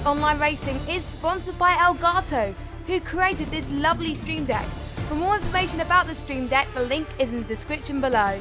ApexOnlineRacing is sponsored by Elgato, who created this lovely Stream Deck. For more information about the Stream Deck, the link is in the description below.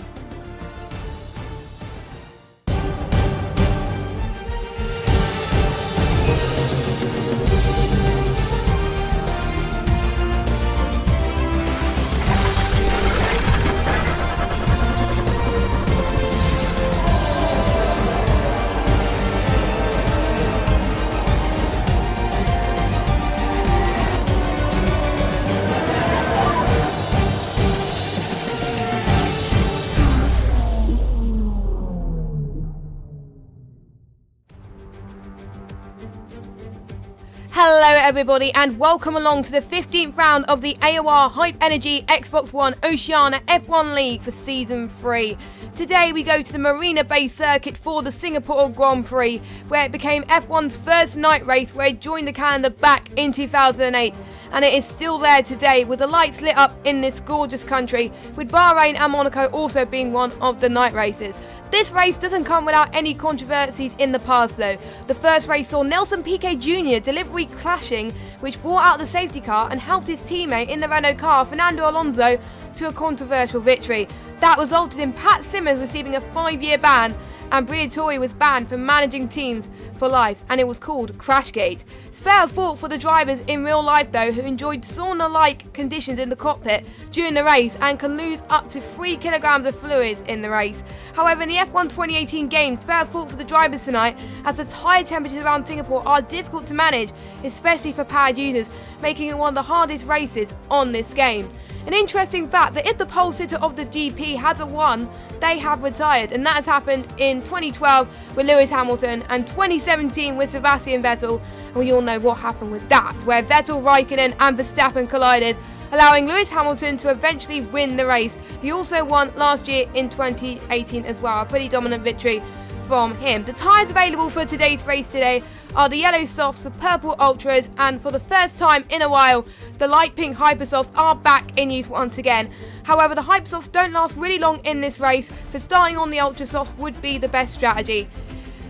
Hello everybody and welcome along to the 15th round of the AOR Hype Energy Xbox One Oceania F1 League for Season 3. Today we go to the Marina Bay circuit for the Singapore Grand Prix, where it became F1's first night race, where it joined the calendar back in 2008. And it is still there today with the lights lit up in this gorgeous country, with Bahrain and Monaco also being one of the night races. This race doesn't come without any controversies in the past though. The first race saw Nelson Piquet Jr. deliberately clashing, which brought out the safety car and helped his teammate in the Renault car, Fernando Alonso, to a controversial victory. That resulted in Pat Simmons receiving a 5-year ban, and Briatore was banned from managing teams for life, and it was called Crashgate. Spare fought for the drivers in real life though, who enjoyed sauna-like conditions in the cockpit during the race and can lose up to 3 kilograms of fluids in the race. However, in the F1 2018 game, Spare fought for the drivers tonight, as the high temperatures around Singapore are difficult to manage, especially for powered users, making it one of the hardest races on this game. An interesting fact that if the pole sitter of the GP hasn't won, they have retired, and that has happened in 2012 with Lewis Hamilton and 2017 with Sebastian Vettel, and we all know what happened with that, where Vettel, Raikkonen and Verstappen collided, allowing Lewis Hamilton to eventually win the race. He also won last year in 2018 as well, a pretty dominant victory from him. The tyres available for today's race today are the yellow softs, the purple ultras, and for the first time in a while, the light pink hypersofts are back in use once again. However, the hypersofts don't last really long in this race, so starting on the ultra softs would be the best strategy.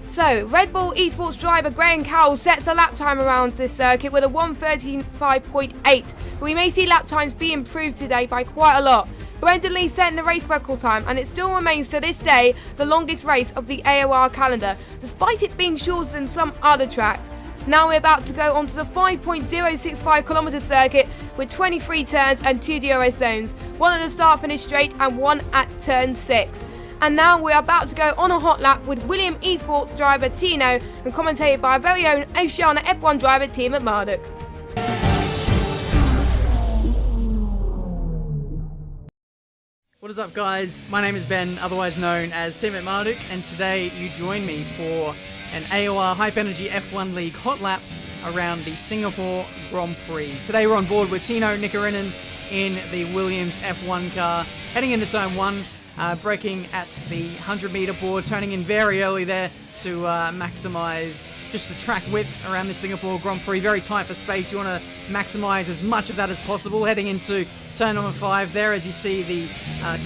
So, Red Bull Esports driver Graham Cowell sets a lap time around this circuit with a 1:35.8, but we may see lap times be improved today by quite a lot. Brendan Lee setting the race record time, and it still remains to this day the longest race of the AOR calendar, despite it being shorter than some other tracks. Now we're about to go onto the 5.065km circuit with 23 turns and 2 DRS zones, one at the start-finish straight and one at turn 6. And now we're about to go on a hot lap with William Esports driver Tino and commentated by our very own Oceania F1 driver Team at Marduk. What is up guys, my name is Ben, otherwise known as Team at Marduk, and today you join me for an AOR Hype Energy F1 League hot lap around the Singapore Grand Prix. Today we're on board with Tino Nikarinen in the Williams F1 car, heading into turn 1, braking at the 100 meter board, turning in very early there to maximise just the track width around the Singapore Grand Prix. Very tight for space, you want to maximise as much of that as possible. Heading into turn number 5 there, as you see the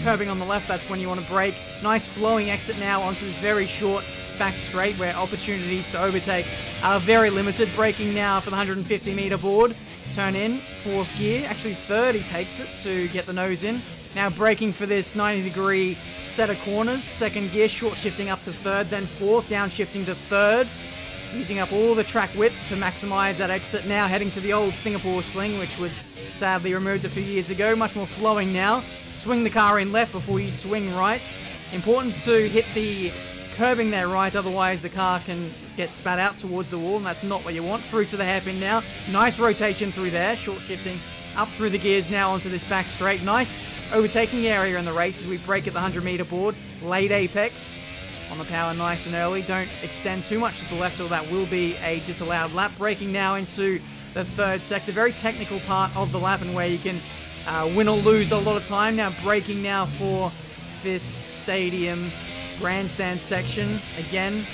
curbing on the left, that's when you want to brake. Nice flowing exit now onto this very short back straight, where opportunities to overtake are very limited. Braking now for the 150 meter board, turn in, 4th gear, actually 3rd he takes it to get the nose in. Now braking for this 90-degree set of corners, 2nd gear, short shifting up to 3rd, then 4th, down shifting to 3rd, using up all the track width to maximise that exit. Now heading to the old Singapore sling, which was sadly removed a few years ago, much more flowing now. Swing the car in left before you swing right. Important to hit the curbing there right, otherwise the car can get spat out towards the wall, and that's not what you want. Through to the hairpin now. Nice rotation through there, short shifting up through the gears now onto this back straight. Nice overtaking area in the race as we brake at the 100 meter board. Late apex on the power nice and early. Don't extend too much to the left or that will be a disallowed lap. Braking now into the 3rd sector. Very technical part of the lap, and where you can win or lose a lot of time. Now braking now for this stadium grandstand section. Again,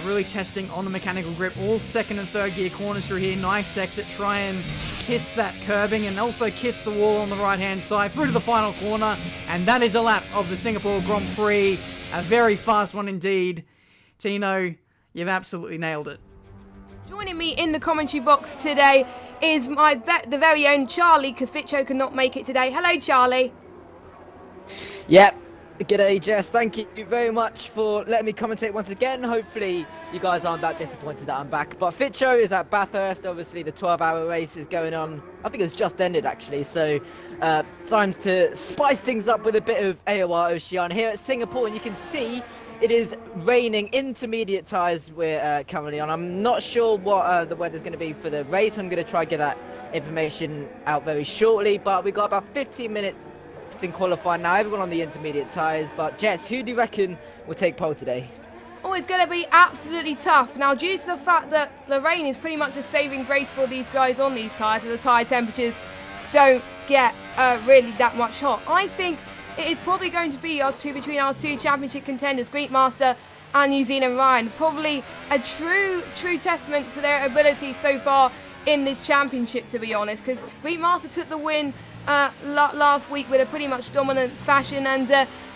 really testing on the mechanical grip. All 2nd and 3rd gear corners through here. Nice exit. Try and kiss that curbing and also kiss the wall on the right hand side. Through to the final corner. And that is a lap of the Singapore Grand Prix. A very fast one indeed. Tino, you've absolutely nailed it. Joining me in the commentary box today is the very own Charlie, because Fitcho could not make it today. Hello, Charlie. Yep. G'day, Jess. Thank you very much for letting me commentate once again. Hopefully, you guys aren't that disappointed that I'm back. But Fitcho is at Bathurst. Obviously, the 12-hour race is going on. I think it's just ended, actually. So, time to spice things up with a bit of AOR Oceania here at Singapore. And you can see it is raining. Intermediate tyres we're currently on. I'm not sure what the weather's going to be for the race. I'm going to try to get that information out very shortly. But we got about 15 minutes in qualifying now, everyone on the intermediate tyres. But Jess, who do you reckon will take pole today? Oh, it's going to be absolutely tough. Now, due to the fact that the rain is pretty much a saving grace for these guys on these tyres, as the tyre temperatures don't get really that much hot, I think it is probably going to be between our two championship contenders, Greek Master and New Zealand Ryan. Probably a true testament to their ability so far in this championship, to be honest, because Greek Master took the win last week with a pretty much dominant fashion, and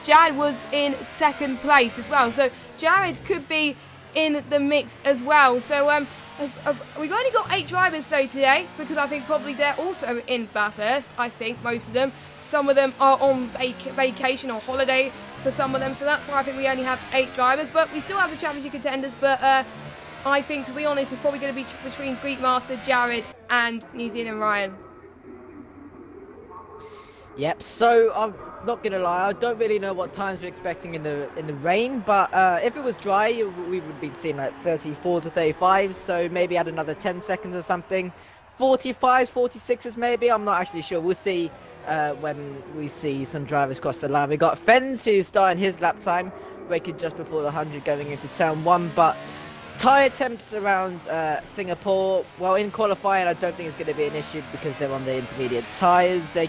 Jared was in second place as well. So Jared could be in the mix as well. So we've only got 8 drivers though today, because I think probably they're also in Bathurst. I think most of them. Some of them are on vacation or holiday for some of them. So that's why I think we only have 8 drivers. But we still have the championship contenders. But I think, to be honest, it's probably going to be between Greek Master, Jared and New Zealand Ryan. Yep, so I'm not gonna lie, I don't really know what times we're expecting in the rain, but if it was dry, we would be seeing like 34s or 35s, so maybe add another 10 seconds or something. 45s, 46s maybe, I'm not actually sure. We'll see when we see some drivers cross the line. We got Fens, who's starting his lap time, braking just before the 100 going into turn 1, but tyre temps around Singapore, well, in qualifying I don't think it's going to be an issue because they're on the intermediate tyres. They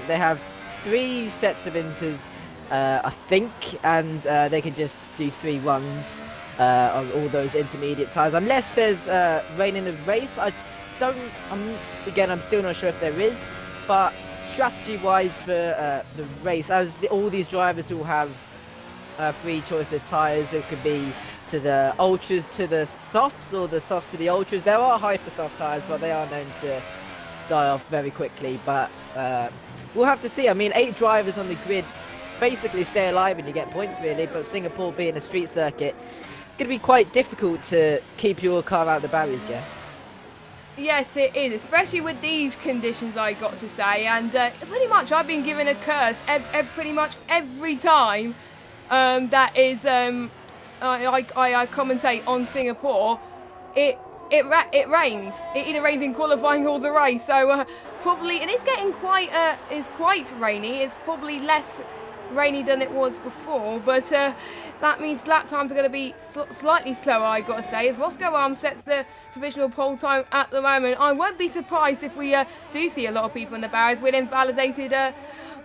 have 3 sets of inters, I think, and they can just do 3 runs on all those intermediate tyres unless there's rain in the race. I'm still not sure if there is, but strategy wise for the race, as all these drivers will have 3 choice of tyres, it could be to the ultras to the softs, or the softs to the ultras. There are hyper soft tyres, but they are known to die off very quickly. But we'll have to see. I mean, 8 drivers on the grid basically stay alive and you get points, really. But Singapore being a street circuit, it's going to be quite difficult to keep your car out of the barriers, Jess. Yes, it is, especially with these conditions, I got to say. And pretty much I've been given a curse pretty much every time that is I commentate on Singapore. It rains. It either rains in qualifying or the race. So probably, and it's getting quite rainy. It's probably less rainy than it was before, but that means lap times are going to be slightly slower, I got to say, as Roscoe Arms sets the provisional pole time at the moment. I won't be surprised if we do see a lot of people in the barriers with invalidated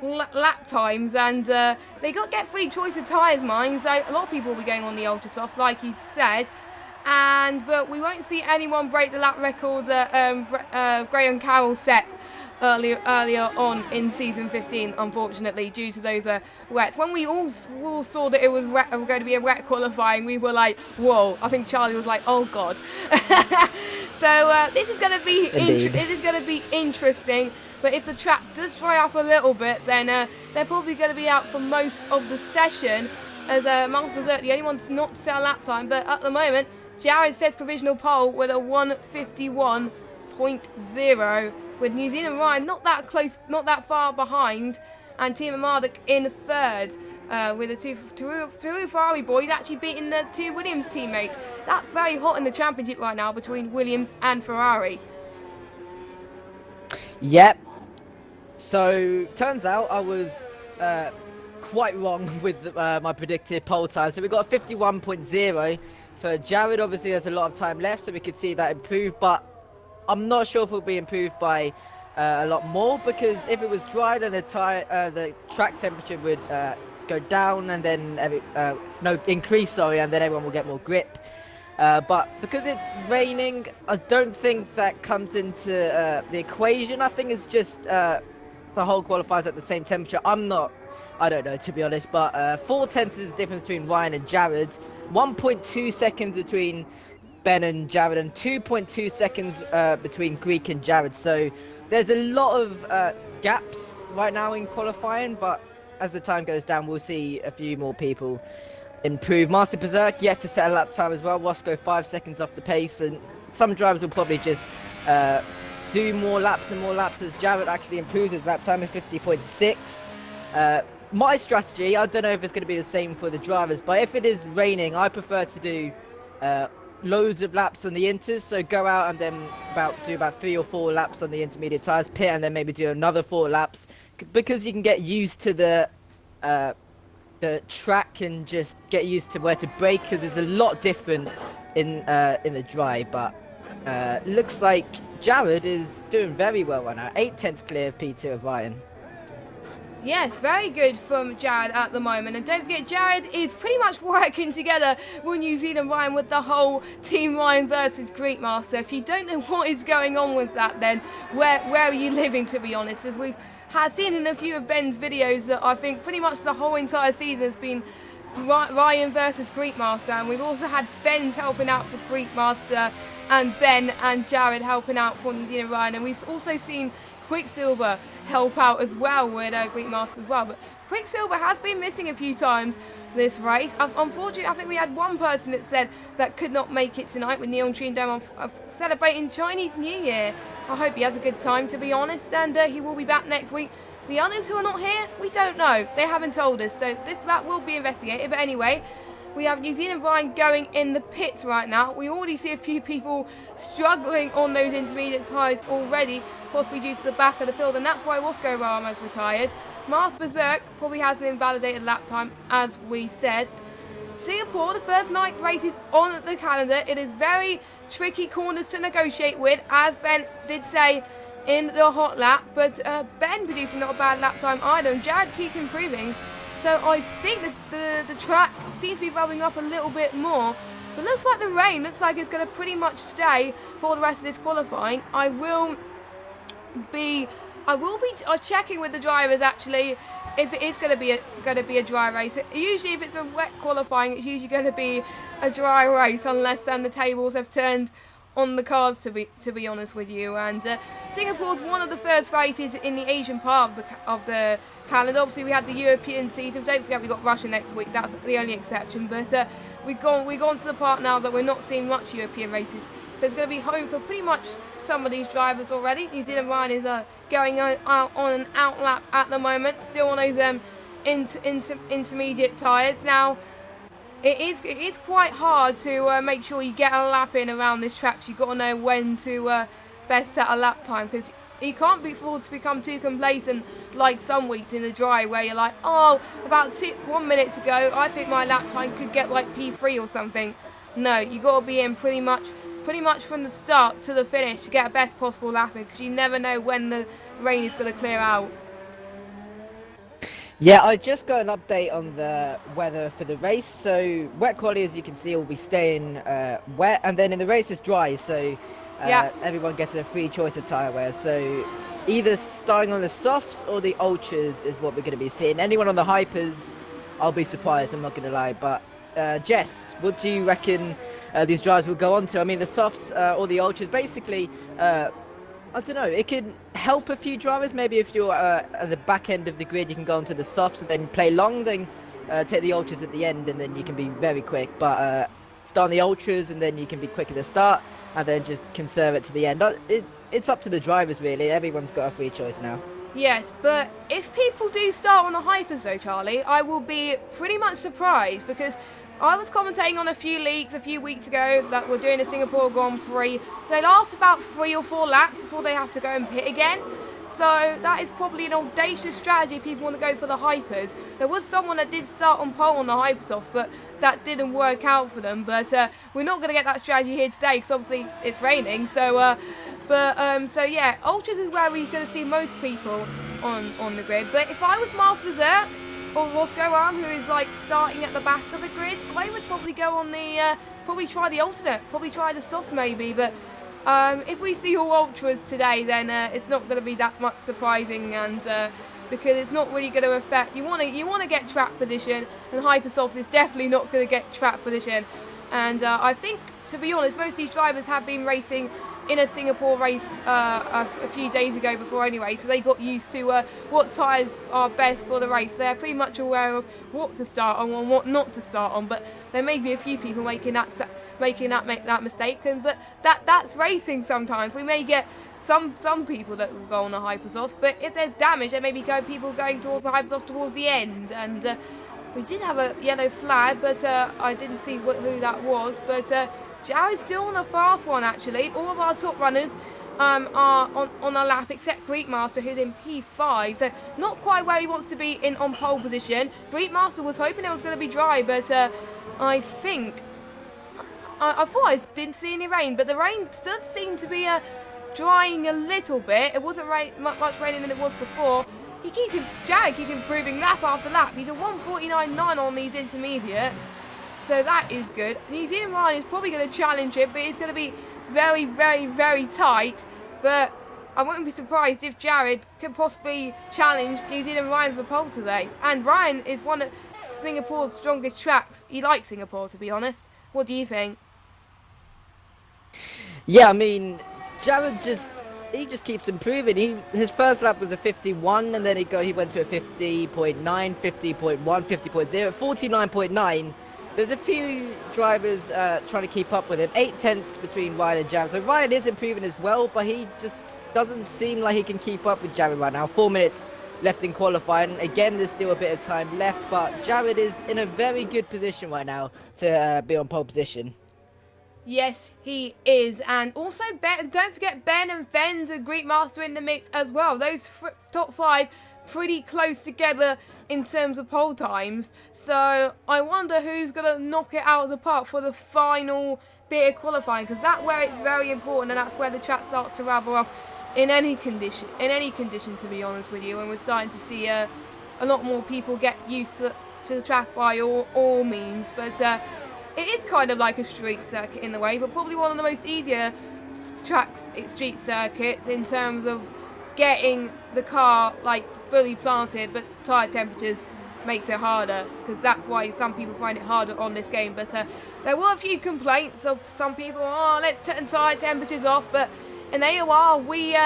lap times, and they get free choice of tyres, mind, so a lot of people will be going on the ultra softs, like he said, but we won't see anyone break the lap record that Graham Carroll set earlier on in season 15, unfortunately, due to those wets. When we all saw that it was going to be a wet qualifying, we were like, whoa. I think Charlie was like, oh god. So this is going to be interesting. But if the track does dry up a little bit, then they're probably going to be out for most of the session, as Mark was the only one not to set a lap time. But at the moment, Jared sets provisional pole with a 1:51.0, with New Zealand Ryan not that close, not that far behind, and Team Marduk in third, with the two Ferrari boys actually beating the 2 Williams teammates. That's very hot in the championship right now between Williams and Ferrari. Yep. So, turns out I was quite wrong with my predicted pole time. So we got a 51.0 for Jared. Obviously, there's a lot of time left, so we could see that improve. But I'm not sure if it'll be improved by a lot more, because if it was dry, then the track temperature would go down, and then increase, and then everyone will get more grip. But because it's raining, I don't think that comes into the equation. I think it's just the whole qualifiers at the same temperature. I don't know, to be honest, but 0.4 is the difference between Ryan and Jared. 1.2 seconds between Ben and Jared, and 2.2 seconds between Greek and Jared. So there's a lot of gaps right now in qualifying, but as the time goes down, we'll see a few more people improve. Master Berserk yet to set a lap time as well. Roscoe 5 seconds off the pace, and some drivers will probably just do more laps and more laps as Jared actually improves his lap time at 50.6. My strategy, I don't know if it's going to be the same for the drivers, but if it is raining, I prefer to do loads of laps on the inters. So go out and then do about 3 or 4 laps on the intermediate tires, pit, and then maybe do another 4 laps, because you can get used to the track and just get used to where to brake, because it's a lot different in the dry. But looks like Jared is doing very well right now. 8/10 clear of P2 of Ryan. Yes, very good from Jared at the moment. And don't forget, Jared is pretty much working together with New Zealand Ryan with the whole Team Ryan versus Greek Master. If you don't know what is going on with that, then where are you living, to be honest? As we've seen in a few of Ben's videos that I think pretty much the whole entire season has been Ryan versus Greek Master. And we've also had Fens helping out for Greek Master and Ben and Jared helping out for New Zealand Ryan. And we've also seen Quicksilver help out as well with Greek Master as well. But Quicksilver has been missing a few times this race. Unfortunately, I think we had one person that said that could not make it tonight with Neon Tree Dome celebrating Chinese New Year. I hope he has a good time, to be honest, and he will be back next week. The others who are not here, we don't know. They haven't told us, so that will be investigated. But anyway, we have New Zealand Ryan going in the pits right now. We already see a few people struggling on those intermediate tyres already, possibly due to the back of the field, and that's why Roscoe Rama's retired. Mars Berserk probably has an invalidated lap time, as we said. Singapore, the first night race is on the calendar. It is very tricky corners to negotiate with, as Ben did say in the hot lap, but Ben producing not a bad lap time either, and Jared keeps improving. So I think that the track seems to be rubbing up a little bit more. But looks like the rain looks like it's going to pretty much stay for the rest of this qualifying. I will be checking with the drivers actually if it is going to be a dry race. Usually, if it's a wet qualifying, it's usually going to be a dry race, unless the tables have turned on the cars, to be honest with you. And Singapore's one of the first races in the Asian part of the calendar. Obviously, we had the European season. Don't forget, we got Russia next week. That's the only exception. But we've gone to the part now that we're not seeing much European races. So it's going to be home for pretty much some of these drivers already. New Zealand Ryan is going on an out lap at the moment, still on those intermediate tyres. Now, it is quite hard to make sure you get a lap in around this track. So you've got to know when to best set a lap time, because you can't be afford to become too complacent like some weeks in the dry where you're like, oh, about 1 minute to go, I think my lap time could get like P3 or something. No, you got to be in pretty much from the start to the finish to get a best possible lap in, because you never know when the rain is going to clear out. Yeah, I just got an update on the weather for the race. So wet quality, as you can see, will be staying wet, and then in the race it's dry. So everyone gets a free choice of tyre wear. So either starting on the softs or the ultras is what we're going to be seeing. Anyone on the hypers, I'll be surprised, I'm not going to lie. But Jess, what do you reckon these drivers will go on to? I mean, the softs or the ultras, basically, I don't know, it can help a few drivers. Maybe if you're at the back end of the grid, you can go onto the softs and then play long, then take the ultras at the end, and then you can be very quick. But start on the ultras, and then you can be quick at the start, and then just conserve it to the end. It's up to the drivers, really. Everyone's got a free choice now. Yes, but if people do start on the hypers though, Charlie, I will be pretty much surprised, because I was commentating on a few leagues a few weeks ago that were doing a Singapore Grand Prix. They last about 3 or 4 laps before they have to go and pit again. So that is probably an audacious strategy if people want to go for the hypers. There was someone that did start on pole on the hypersofts, but that didn't work out for them. But we're not going to get that strategy here today, because obviously it's raining. So yeah, ultras is where we're going to see most people on the grid. But if I was Mars Berserk or Roscoe Rama, who is like starting at the back of the grid, I would probably go on the probably try the alternate, probably try the softs maybe. But if we see all ultras today, then it's not going to be that much surprising, and because it's not really going to affect. You want to get track position, and hypersofts is definitely not going to get track position. And I think to be honest, most of these drivers have been racing in a Singapore race a few days ago before anyway, so they got used to what tyres are best for the race. They're pretty much aware of what to start on and what not to start on, but there may be a few people making that mistake, but that's racing sometimes. We may get some people that will go on the hypersoft, but if there's damage, there may be people going towards the hypersoft towards the end, and we did have a yellow flag, but I didn't see who that was, but Jared's still on a fast one actually. All of our top runners are on a lap except Greekmaster, who's in P5, so not quite where he wants to be on pole position. Greekmaster was hoping it was going to be dry, but I think I thought I didn't see any rain, but the rain does seem to be drying a little bit. It wasn't much raining than it was before. Jared keeps improving lap after lap. He's a 1:49.9 on these intermediates, so that is good. New Zealand Ryan is probably going to challenge him, but it's going to be very, very, very tight. But I wouldn't be surprised if Jared can possibly challenge New Zealand Ryan for pole today. And Ryan is one of Singapore's strongest tracks. He likes Singapore, to be honest. What do you think? Yeah, I mean, Jared just keeps improving. His first lap was a 51, and then he went to a 50.9, 50.1, 50.0, 49.9. There's a few drivers trying to keep up with him. 8/10 between Ryan and Jared. So Ryan is improving as well, but he just doesn't seem like he can keep up with Jared right now. 4 minutes left in qualifying. Again, there's still a bit of time left, but Jared is in a very good position right now to be on pole position. Yes, he is. And also, don't forget Ben and Fen's a Greekmaster in the mix as well. Those top 5 pretty close together in terms of pole times. So I wonder who's going to knock it out of the park for the final bit of qualifying, because that's where it's very important, and that's where the track starts to rubber off in any condition, to be honest with you. And we're starting to see a lot more people get used to the track by all means. But it is kind of like a street circuit in the way, but probably one of the most easier street circuits in terms of getting the car fully planted, but tyre temperatures makes it harder, because that's why some people find it harder on this game. But there were a few complaints of some people, let's turn tyre temperatures off, but in AOR we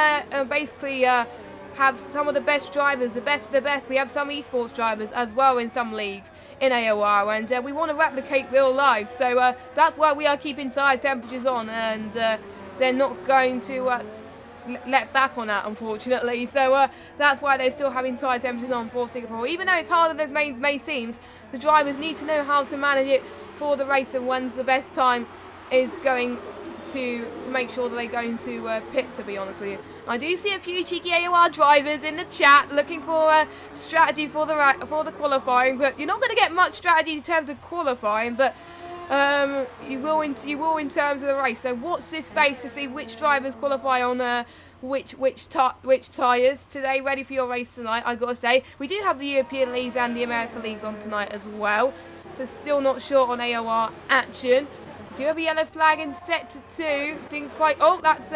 basically have some of the best drivers, the best of the best. We have some esports drivers as well in some leagues in AOR, and we want to replicate real life, so that's why we are keeping tyre temperatures on, and they're not going to let back on that, unfortunately. So that's why they're still having tyre temperatures on for Singapore. Even though it's harder than it may seem, the drivers need to know how to manage it for the race, and when's the best time is going to make sure that they're going to pit, to be honest with you. I do see a few cheeky AOR drivers in the chat looking for a strategy for the qualifying, but you're not going to get much strategy in terms of qualifying, but you will in terms of the race. So watch this space to see which drivers qualify on which tyres today. Ready for your race tonight, I gotta say. We do have the European leagues and the American leagues on tonight as well, so still not sure on AOR action. We do have a yellow flag in set to 2. Didn't quite. Oh, that's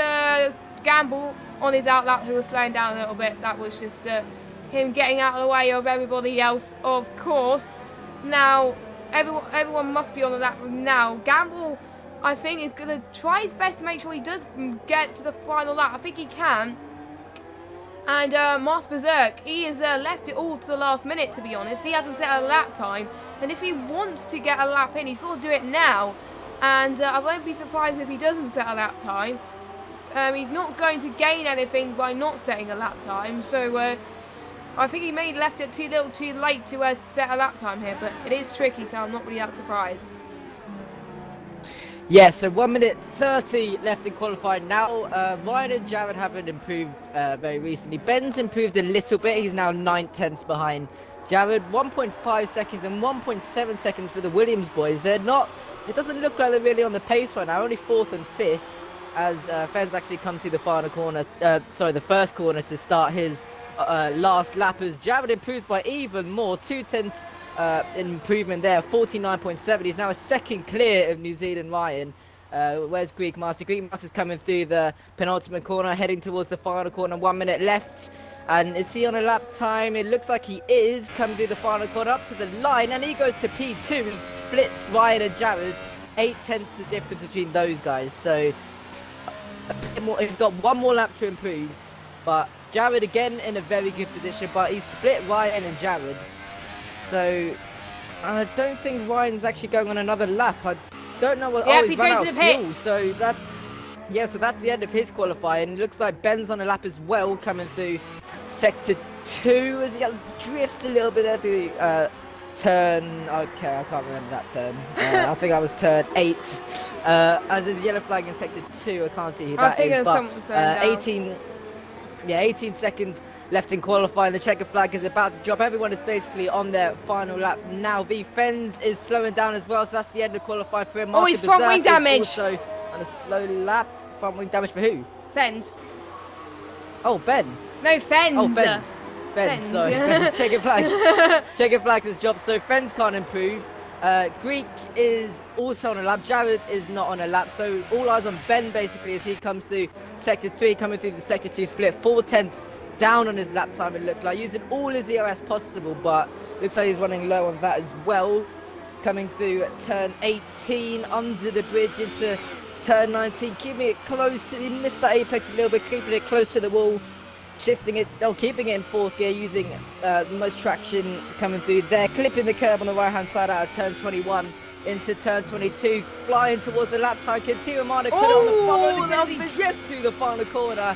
Gamble on his outlap, who was slowing down a little bit. That was just him getting out of the way of everybody else, of course. Now everyone must be on the lap now. Gamble, I think, is going to try his best to make sure he does get to the final lap. I think he can. And Master Berserk, he has left it all to the last minute, to be honest. He hasn't set a lap time, and if he wants to get a lap in, he's got to do it now. And I won't be surprised if he doesn't set a lap time. He's not going to gain anything by not setting a lap time, so I think he may have left it too late to set a lap time here, but it is tricky, so I'm not really that surprised. Yeah, so 1 minute 30 left in qualifying now. Ryan and Jared haven't improved very recently. Ben's improved a little bit. He's now 9/10 behind Jared. 1.5 seconds and 1.7 seconds for the Williams boys. It doesn't look like they're really on the pace right now. Only 4th and 5th as Fens actually comes to the final corner, the first corner to start his last lap, as Jared improves by even more. 2/10 improvement there, 49.7. He's now a second clear of New Zealand Ryan. Where's Greekmaster? Greekmaster's coming through the penultimate corner, heading towards the final corner. 1 minute left. And is he on a lap time? It looks like he is. Coming through the final corner up to the line, and he goes to P2. He splits Ryan and Jared 8/10 the difference between those guys. So he's got one more lap to improve. But Jared again in a very good position, but he's split Ryan and Jared. So I don't think Ryan's actually going on another lap. I don't know what. Yep, he's he's run going out to of the fuel. pits. So that's the end of his qualifying. It looks like Ben's on a lap as well, coming through sector 2 as he drifts a little bit there through turn. Okay, I can't remember that turn. I think that was turn 8. As there's yellow flag in sector 2, I can't see who that is. But 18 seconds left in qualifying. The checker flag is about to drop. Everyone is basically on their final lap now. V Fens is slowing down as well, so that's the end of qualifying for him. Oh, he's front wing damage. Also on a slow lap. Front wing damage for who? Fens. Oh, Ben. No, Fens. Oh, Fens. Fens, sorry. Fens. Checker flag. Checker flag has dropped, so Fens can't improve. Greek is also on a lap. Jared is not on a lap, so all eyes on Ben basically as he comes through sector 3, coming through the sector 2 split. 4/10 down on his lap time, it looked like, using all his ERS possible, but looks like he's running low on that as well. Coming through turn 18 under the bridge into turn 19, keeping it close to, he missed that apex a little bit, keeping it close to the wall. Shifting it, keeping it in 4th gear, using the most traction coming through there, clipping the curb on the right hand side out of turn 21 into turn 22, flying towards the lap time. Can Timo Marnik put it on the front? He drifts through the final corner,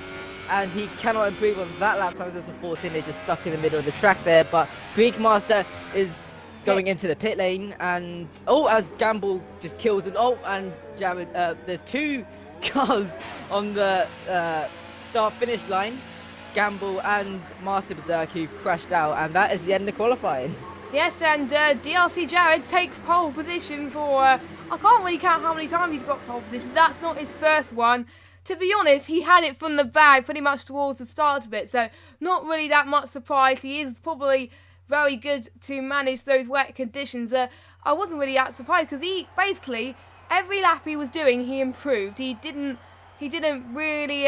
and he cannot improve on that lap time. There's a force in there, just stuck in the middle of the track there. But Greek Master is going into the pit lane, and as Gamble just kills him. And Jared, there's 2 cars on the start finish line. Gamble and Master Berserk who've crashed out, and that is the end of qualifying. Yes, and DRC Jared takes pole position for, I can't really count how many times he's got pole position, but that's not his first one. To be honest, he had it from the bag pretty much towards the start of it, so not really that much surprise. He is probably very good to manage those wet conditions. I wasn't really that surprised because he basically, every lap he was doing, he improved. He didn't really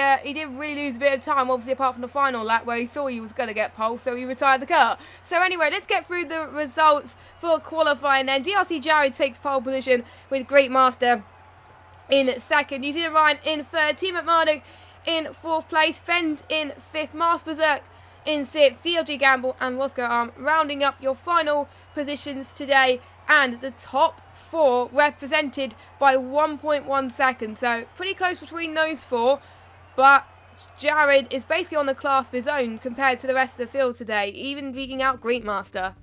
lose a bit of time, obviously, apart from the final lap where he saw he was going to get pole, so he retired the car. So anyway, let's get through the results for qualifying then. DRC Jared takes pole position with Great Master in 2nd. New Zealand Ryan in 3rd. Team McMurdoch in 4th place. Fens in 5th. Master Berserk in 6th. DLG Gamble and Roscoe Arm rounding up your final positions today. And the top 4 represented by 1.1 seconds. So pretty close between those 4. But Jared is basically on the clasp of his own compared to the rest of the field today, even beating out Greek Master.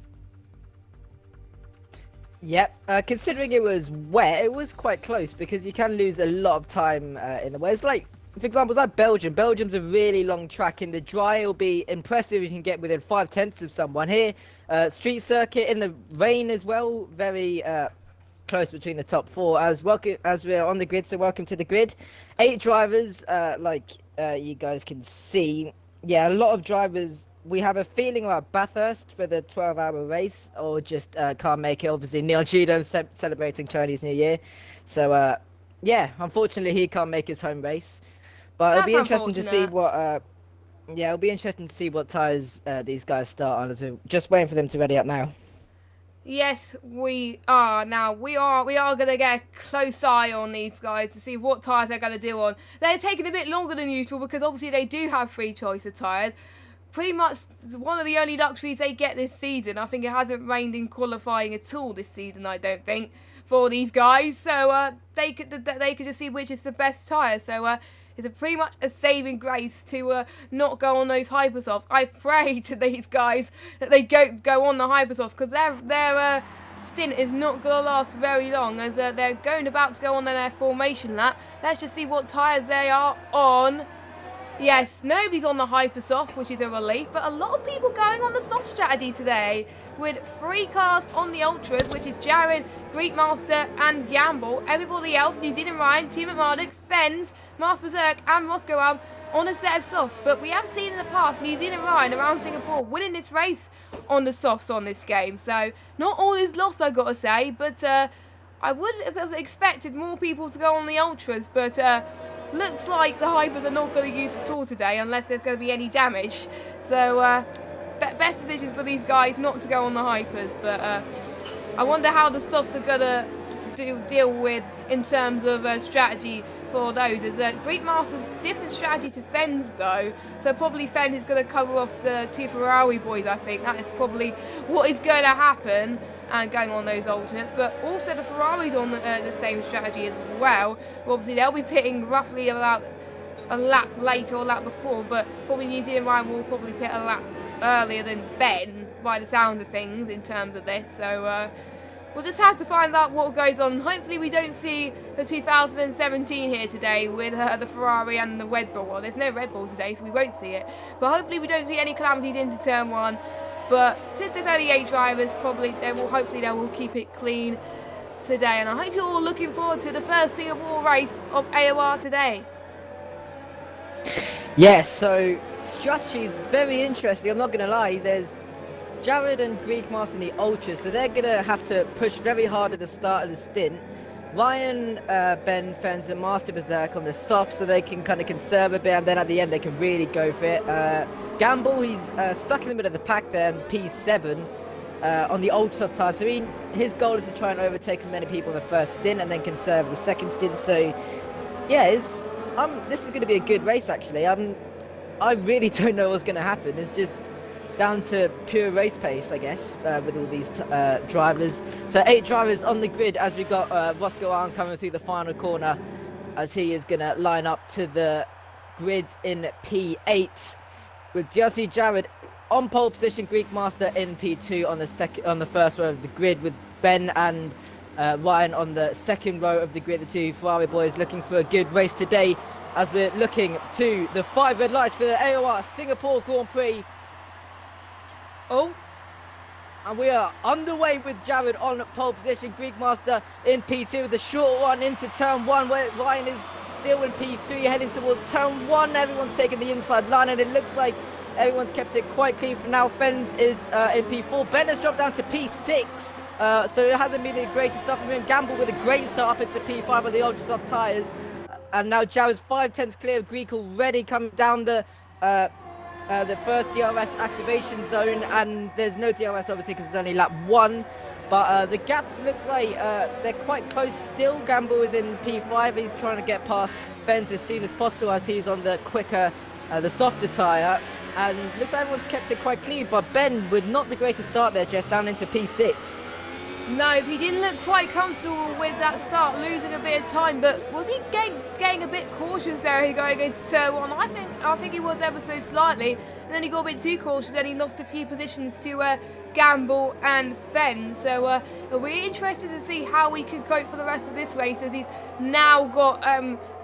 Yep, considering it was wet, it was quite close because you can lose a lot of time in the wet. It's like, for example, it's like Belgium. Belgium's a really long track. In the dry, it'll be impressive if you can get within 5/10 of someone. Here, street circuit in the rain as well, very close between the top 4. As we're on the grid, so welcome to the grid. 8 drivers, you guys can see. Yeah, a lot of drivers. We have a feeling about Bathurst for the 12-hour race, or just can't make it. Obviously, Neil Cheatham celebrating Chinese New Year. So, yeah, unfortunately, he can't make his home race. But it'll be interesting to see what. It'll be interesting to see what tyres these guys start on. As we're just waiting for them to ready up now. Yes, we are. Now, we are going to get a close eye on these guys to see what tyres they're going to do on. They're taking a bit longer than usual because obviously they do have free choice of tyres. Pretty much one of the only luxuries they get this season. I think it hasn't rained in qualifying at all this season, I don't think, for these guys. So they could just see which is the best tyre. So it's pretty much a saving grace to not go on those hypersofts. I pray to these guys that they go on the hypersofts because their stint is not going to last very long as they're about to go on their formation lap. Let's just see what tyres they are on. Yes, nobody's on the hypersoft, which is a relief, but a lot of people going on the soft strategy today with 3 cars on the ultras, which is Jared, Greek Master and Gamble. Everybody else, New Zealand Ryan, Team McMurdoch, Fens, Master Berserk and Moscow Arm on a set of softs. But we have seen in the past New Zealand Ryan around Singapore winning this race on the softs on this game. So not all is lost, I've got to say, but I would have expected more people to go on the ultras, but looks like the hypers are not going to use at all today unless there's going to be any damage. So best decision for these guys not to go on the hypers, but I wonder how the softs are going to to deal with in terms of strategy for those. Is that Greek Master's different strategy to Fenn's though, so probably Fenn is going to cover off the two Ferrari boys. I think that is probably what is going to happen, and going on those alternates. But also the Ferraris on the same strategy as well. Obviously they'll be pitting roughly about a lap later or a lap before, but probably New Zealand Ryan will probably pit a lap earlier than Ben by the sound of things in terms of this. So we'll just have to find out what goes on. Hopefully we don't see the 2017 here today with the Ferrari and the Red Bull. Well, there's no Red Bull today, so we won't see it. But hopefully we don't see any calamities into turn 1. But since there's only 8 drivers, hopefully they will keep it clean today. And I hope you're all looking forward to the first Singapore race of AOR today. Yes, so strategy is very interesting. I'm not going to lie. There's Jared and Greek Master in the Ultra, so they're going to have to push very hard at the start of the stint. Ryan, Ben, Fens and Master Berserk on the soft, so they can kind of conserve a bit, and then at the end they can really go for it. Gamble, he's stuck in the middle of the pack there, and P7 on the ultra soft tire, so his goal is to try and overtake as many people in the first stint and then conserve the second stint. So yeah, this is going to be a good race actually. I really don't know what's going to happen. It's just down to pure race pace, I guess, with all these drivers. So 8 drivers on the grid as we got Roscoe Arm coming through the final corner, as he is going to line up to the grid in P8 with DLC Jared on pole position, Greek Master in P2 on the first row of the grid, with Ben and Ryan on the second row of the grid. The two Ferrari boys looking for a good race today as we're looking to the 5 red lights for the AOR Singapore Grand Prix. Oh, and we are underway with Jared on pole position, Greek Master in P2 with a short one into turn 1, where Ryan is still in P3 heading towards turn 1. Everyone's taking the inside line and it looks like everyone's kept it quite clean for now. Fens is in P4. Ben has dropped down to P6, so it hasn't been the greatest stuff from him. Gamble with a great start up into P5 with the ultra soft tyres. And now Jared's 5/10 clear of Greek, already coming down the first DRS activation zone, and there's no DRS obviously because it's only lap 1. But the gaps looks like they're quite close still. Gamble is in P5. He's trying to get past Fens as soon as possible as he's on the quicker, the softer tyre. And looks like everyone's kept it quite clean, but Ben with not the greatest start there, just down into P6. no, he didn't look quite comfortable with that start, losing a bit of time. But was he getting a bit cautious there going into turn 1? I think he was ever so slightly, and then he got a bit too cautious and he lost a few positions to Gamble and Fenn. So we're interested to see how he could cope for the rest of this race, as he's now got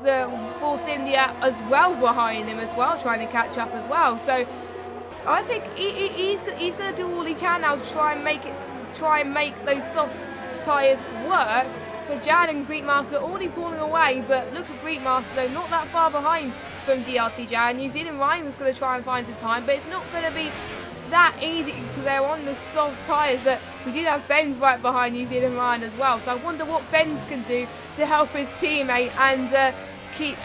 the Force India as well behind him as well, trying to catch up as well. So I think he's going to do all he can now to try and make those soft tyres work. For Jan and Greek Master already pulling away, but look at Greek Master though, not that far behind from DRC Jan. New Zealand Ryan was going to try and find some time, but it's not going to be that easy because they're on the soft tyres. But we do have Benz right behind New Zealand Ryan as well, so I wonder what Benz can do to help his teammate and keep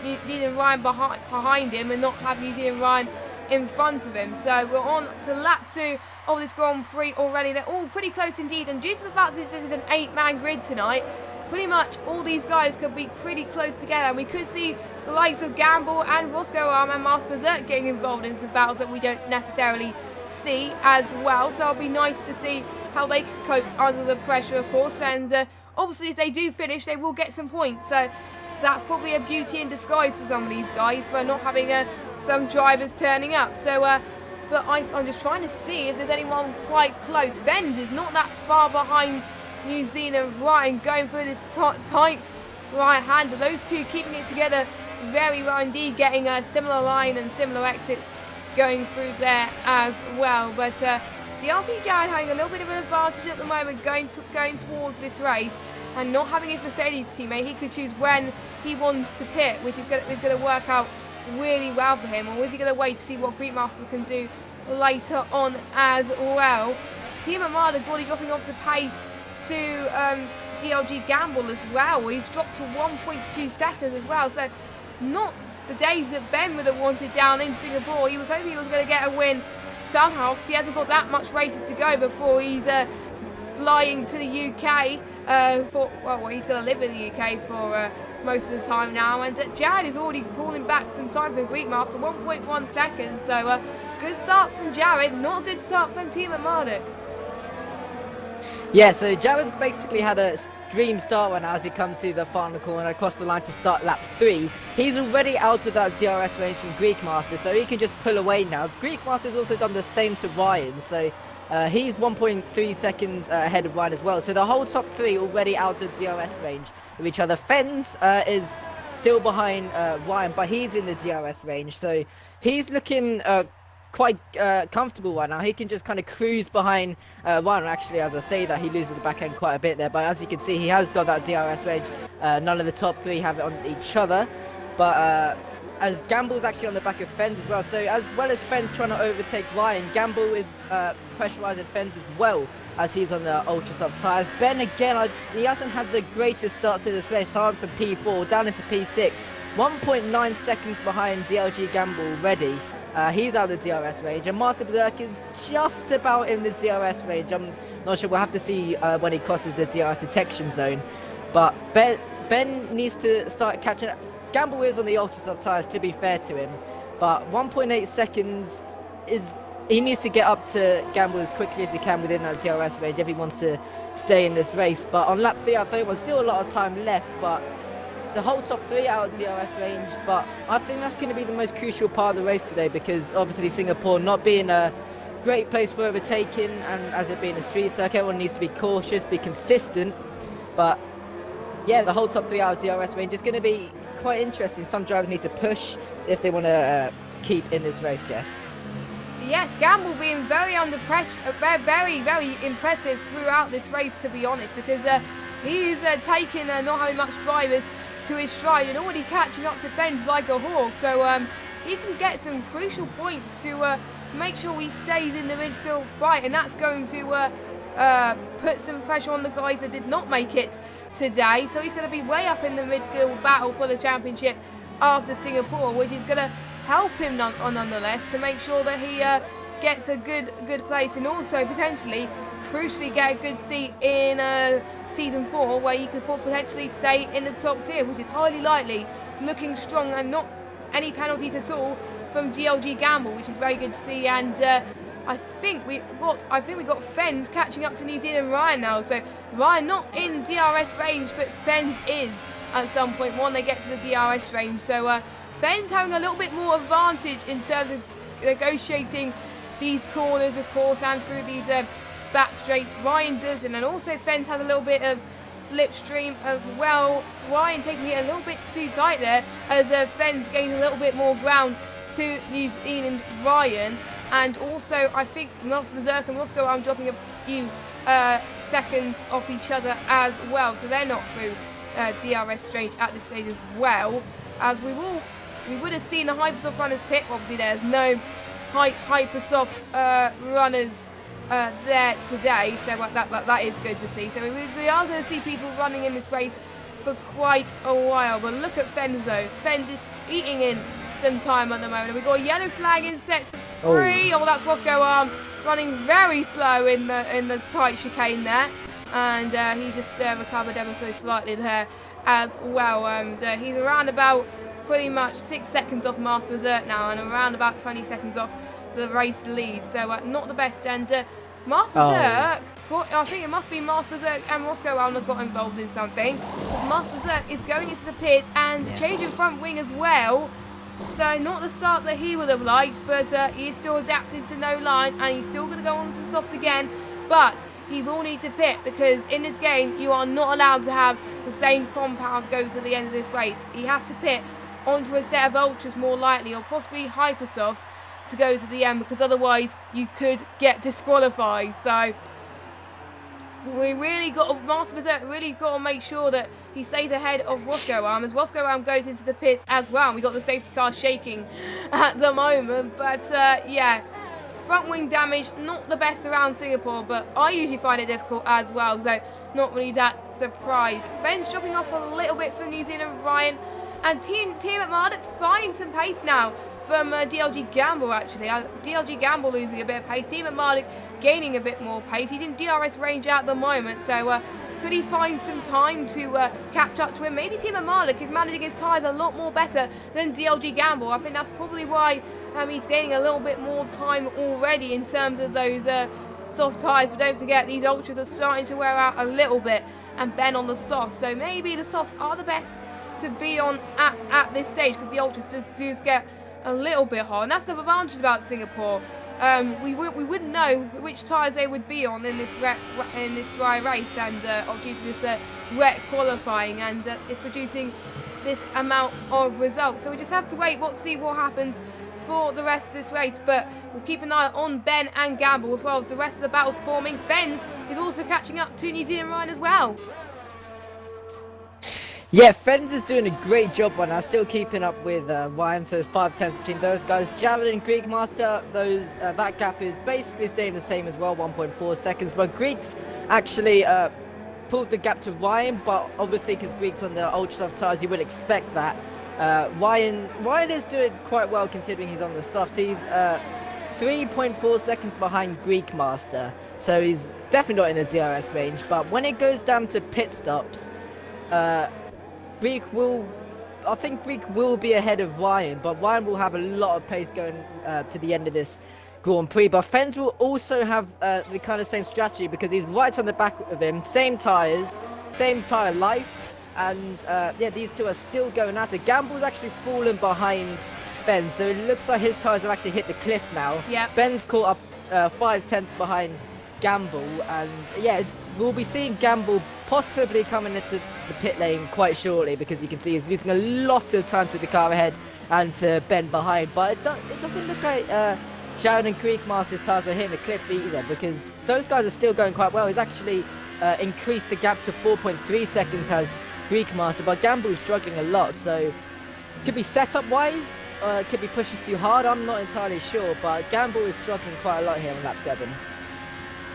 New Zealand Ryan behind him and not have New Zealand Ryan in front of him. So we're on to lap 2 of this Grand Prix already. They're all pretty close indeed, and due to the fact that this is an 8-man grid tonight, pretty much all these guys could be pretty close together, and we could see the likes of Gamble and Roscoe Arm and Master Berserk getting involved in some battles that we don't necessarily see as well. So it'll be nice to see how they can cope under the pressure, of course, and obviously if they do finish they will get some points, so that's probably a beauty in disguise for some of these guys for not having some drivers turning up. So but I'm just trying to see if there's anyone quite close. Fens is not that far behind New Zealand Ryan, going through this tight right-hander. Those two keeping it together very well indeed, getting a similar line and similar exits going through there as well. But DRC Jared having a little bit of an advantage at the moment, going towards this race, and not having his Mercedes teammate. He could choose when he wants to pit, which is going to work out really well for him. Or is he going to wait to see what Greek Master can do later on as well? Team Armada already dropping off the pace to DLG Gamble as well. He's dropped to 1.2 seconds as well. So not the days that Ben would have wanted down in Singapore. He was hoping he was going to get a win somehow, because he hasn't got that much racing to go before he's flying to the UK he's going to live in the UK for most of the time now, and Jared is already calling back some time for Greek Master, 1.1 seconds, so good start from Jared, not a good start from Team at Marduk. Yeah, so Jared's basically had a dream start right now as he comes to the final corner across the line to start lap 3. He's already out of that DRS range from Greek Master, so he can just pull away now. Greek Master's also done the same to Ryan, so he's 1.3 seconds ahead of Ryan as well. So the whole top 3 already out of DRS range of each other. Fens is still behind Ryan, but he's in the DRS range, so he's looking quite comfortable right now. He can just kind of cruise behind Ryan. Actually, as I say that, he loses the back end quite a bit there, but as you can see, he has got that DRS range. None of the top 3 have it on each other, but as Gamble's actually on the back of Fens as well. So as well as Fens trying to overtake Ryan, Gamble is pressurising Fens as well as he's on the ultra soft tyres. Ben again, he hasn't had the greatest start to this race, starting from P4 down into P6, 1.9 seconds behind DLG Gamble already. He's out of the DRS range, and Master Berserk is just about in the DRS range. I'm not sure, we'll have to see when he crosses the DRS detection zone. But Ben needs to start catching up. Gamble is on the ultra soft tyres, to be fair to him, but 1.8 seconds is, he needs to get up to Gamble as quickly as he can within that DRS range if he wants to stay in this race. But on lap 3 out of 31, still a lot of time left, but the whole top 3 out of DRS range. But I think that's going to be the most crucial part of the race today, because obviously Singapore not being a great place for overtaking, and as it being a street circuit, everyone needs to be cautious, be consistent. But yeah, the whole top 3 out of DRS range is going to be quite interesting. Some drivers need to push if they want to keep in this race, Jess. Yes, Gamble being very under pressure, very, very impressive throughout this race, to be honest, because he's taken not having much drivers to his stride and already catching up to Fens like a hawk. So he can get some crucial points to make sure he stays in the midfield fight, and that's going to put some pressure on the guys that did not make it today. So he's going to be way up in the midfield battle for the championship after Singapore, which is going to help him nonetheless to make sure that he gets a good place, and also potentially crucially get a good seat in season 4, where you could potentially stay in the top tier, which is highly likely, looking strong, and not any penalties at all from DLG Gamble, which is very good to see. And I think we got Fens catching up to New Zealand Ryan now. So Ryan not in DRS range, but Fens is at some point when they get to the DRS range. So Fens having a little bit more advantage in terms of negotiating these corners, of course, and through these back straights. Ryan doesn't, and also Fens has a little bit of slipstream as well. Ryan taking it a little bit too tight there, as Fens gains a little bit more ground to New Zealand Ryan. And also, I think Master Berserk and Roscoe are dropping a few seconds off each other as well, so they're not through DRS stage at this stage as well. As we would have seen the Hypersoft runners pit. Obviously, there's no Hypersoft runners there today, so that is good to see. So we are going to see people running in this race for quite a while. But look at Fens though. Fens is eating in some time at the moment. We've got a yellow flag in set 3. Oh, that's Roscoe running very slow in the tight chicane there, and he just recovered ever so slightly there as well. And he's around about pretty much 6 seconds off Master Berserk now, and around about 20 seconds off the race lead. So not the best. And Master Berserk, I think it must be Master Berserk and Roscoe that got involved in something. Master Berserk is going into the pits and changing front wing as well. So not the start that he would have liked, but he is still adapted to no line, and he's still going to go on some softs again. But he will need to pit, because in this game you are not allowed to have the same compound go to the end of this race. You have to pit onto a set of ultras more likely, or possibly hypersofts, to go to the end, because otherwise you could get disqualified. So Master Berserk really got to make sure that he stays ahead of Roscoe as Roscoe goes into the pits as well. We got the safety car shaking at the moment, but yeah, front wing damage not the best around Singapore, but I usually find it difficult as well, so not really that surprised. Fens dropping off a little bit from New Zealand Ryan, and Team at Marduk finding some pace now from DLG Gamble. Actually, DLG Gamble losing a bit of pace. Team at Marduk gaining a bit more pace. He's in DRS range at the moment, so could he find some time to catch up to him? Maybe Timo Malik is managing his tyres a lot more better than DLG Gamble. I think that's probably why he's gaining a little bit more time already in terms of those soft tyres. But don't forget, these ultras are starting to wear out a little bit, and Ben on the soft. So maybe the softs are the best to be on at this stage, because the ultras do get a little bit hot. And that's the advantage about Singapore. We wouldn't know which tyres they would be on in this dry race, and due to this wet qualifying, and it's producing this amount of results. So we just have to wait, see what happens for the rest of this race. But we'll keep an eye on Ben and Gamble as well as the rest of the battles forming. Fens is also catching up to New Zealand Ryan as well. Yeah, Fens is doing a great job right now, still keeping up with Ryan, so 5 tenths between those guys. Jared and Greek Master, that gap is basically staying the same as well, 1.4 seconds, but Greeks actually pulled the gap to Ryan, but obviously because Greek's on the ultra soft tyres, you would expect that. Ryan is doing quite well considering he's on the softs. He's 3.4 seconds behind Greek Master, so he's definitely not in the DRS range, but when it goes down to pit stops, I think Greek will be ahead of Ryan, but Ryan will have a lot of pace going to the end of this Grand Prix. But Fens will also have the kind of same strategy because he's right on the back of him, same tyres, same tyre life, and yeah, these two are still going at it. Gamble's actually fallen behind Fens, so it looks like his tyres have actually hit the cliff now. Yeah. Fens caught up 5 tenths behind Gamble, and yeah, we'll be seeing Gamble possibly coming into the pit lane quite shortly, because you can see he's losing a lot of time to the car ahead and to Ben behind. But it doesn't look like Jared and Greek Master's tyres are hitting the cliff either, because those guys are still going quite well. He's actually increased the gap to 4.3 seconds has Greek Master, but Gamble is struggling a lot, so could be setup wise, could be pushing too hard, I'm not entirely sure, but Gamble is struggling quite a lot here on lap 7.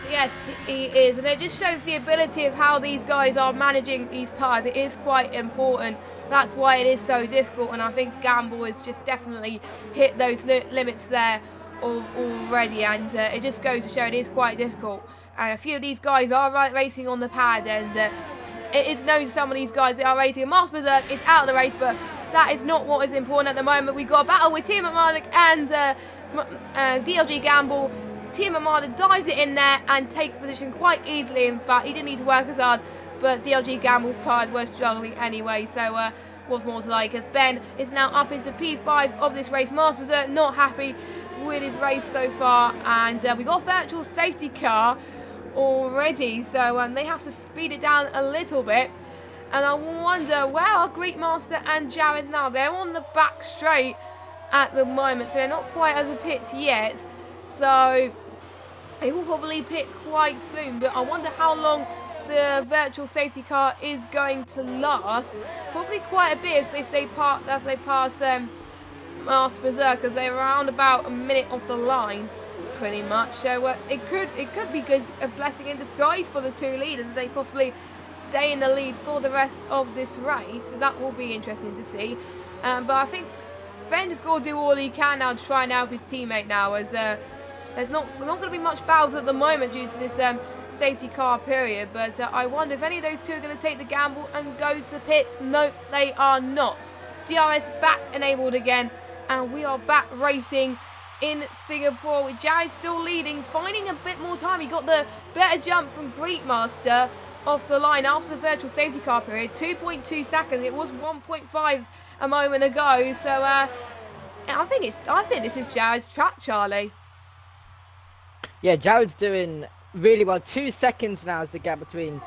Yes, he is, and it just shows the ability of how these guys are managing these tyres. It is quite important. That's why it is so difficult, and I think Gamble has just definitely hit those limits there already, and it just goes to show it is quite difficult. And a few of these guys are racing on the pad, and it is known to some of these guys that are racing. And Master Berserk is out of the race, but that is not what is important at the moment. We've got a battle with Timo Malik and DLG Gamble. Timo Malik dives it in there and takes position quite easily. In fact, he didn't need to work as hard, but DLG Gamble's tyres were struggling anyway, so what's more to like, as Ben is now up into P5 of this race. Master Berserk not happy with his race so far, and we got a virtual safety car already, so they have to speed it down a little bit. And I wonder, where are Greek Master and Jared now? They're on the back straight at the moment, so they're not quite at the pits yet, so they will probably pit quite soon. But I wonder how long the virtual safety car is going to last. Probably quite a bit if they pass Master Berserk, because they're around about a minute off the line pretty much, so it could be good, a blessing in disguise for the two leaders. They possibly stay in the lead for the rest of this race, so that will be interesting to see. But I think Fenn has got to do all he can now to try and help his teammate now, as there's not going to be much battles at the moment due to this safety car period. But I wonder if any of those two are going to take the gamble and go to the pit. Nope, they are not. DRS back enabled again, and we are back racing in Singapore with Jared still leading, finding a bit more time. He got the better jump from Greek Master off the line after the virtual safety car period. 2.2 seconds. It was 1.5 a moment ago. So I think this is Jared's track, Charlie. Yeah, Jared's doing really well. 2 seconds now is the gap between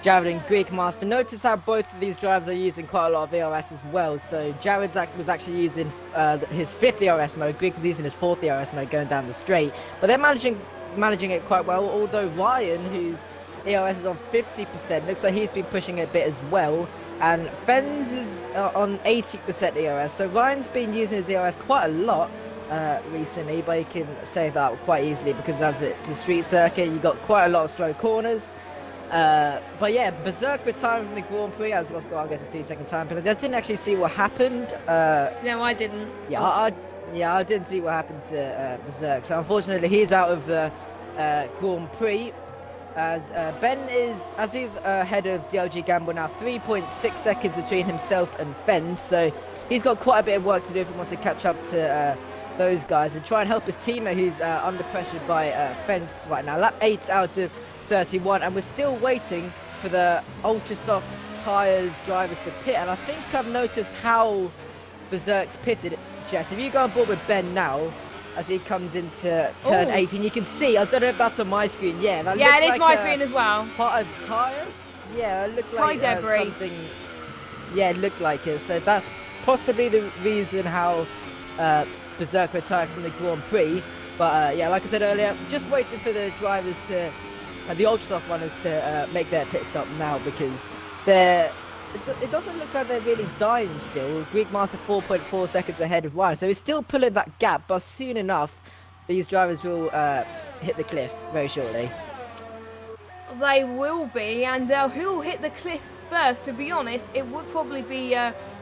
Jared and Greek Master. Notice how both of these drivers are using quite a lot of ERS as well. So Jared was actually using his 5th ERS mode. Greek was using his 4th ERS mode going down the straight. But they're managing it quite well. Although Ryan, whose ERS is on 50%, looks like he's been pushing it a bit as well. And Fens is on 80% ERS. So Ryan's been using his ERS quite a lot recently, but he can save that quite easily because as it's a street circuit, you've got quite a lot of slow corners. But yeah, Berserk retiring from the Grand Prix as well. I'll get a 3-second time penalty. I didn't actually see what happened. No, I didn't. Yeah, I didn't see what happened to Berserk. So unfortunately, he's out of the Grand Prix. As Ben is, as he's ahead of DLG Gamble now, 3.6 seconds between himself and Fens. So he's got quite a bit of work to do if he wants to catch up to those guys and try and help his teammate who's under pressure by Fens right now. Lap 8 out of 31, and we're still waiting for the ultra soft tyres drivers to pit. And I think I've noticed how Berserk's pitted. Jess, if you go on board with Ben now, as he comes into turn 18, you can see, I don't know if that's on my screen, yeah. That yeah, it is like my screen as well. Part of tyre? Yeah, it looked like debris. Something. Yeah, it looked like it. So that's possibly the reason how Berserk retired from the Grand Prix. But yeah, like I said earlier, just waiting for the drivers to, the ultra soft runners to make their pit stop now, because it doesn't look like they're really dying still. Greek Master 4.4 seconds ahead of Ryan, so he's still pulling that gap, but soon enough these drivers will hit the cliff very shortly. They will be, and who will hit the cliff first? To be honest, it would probably be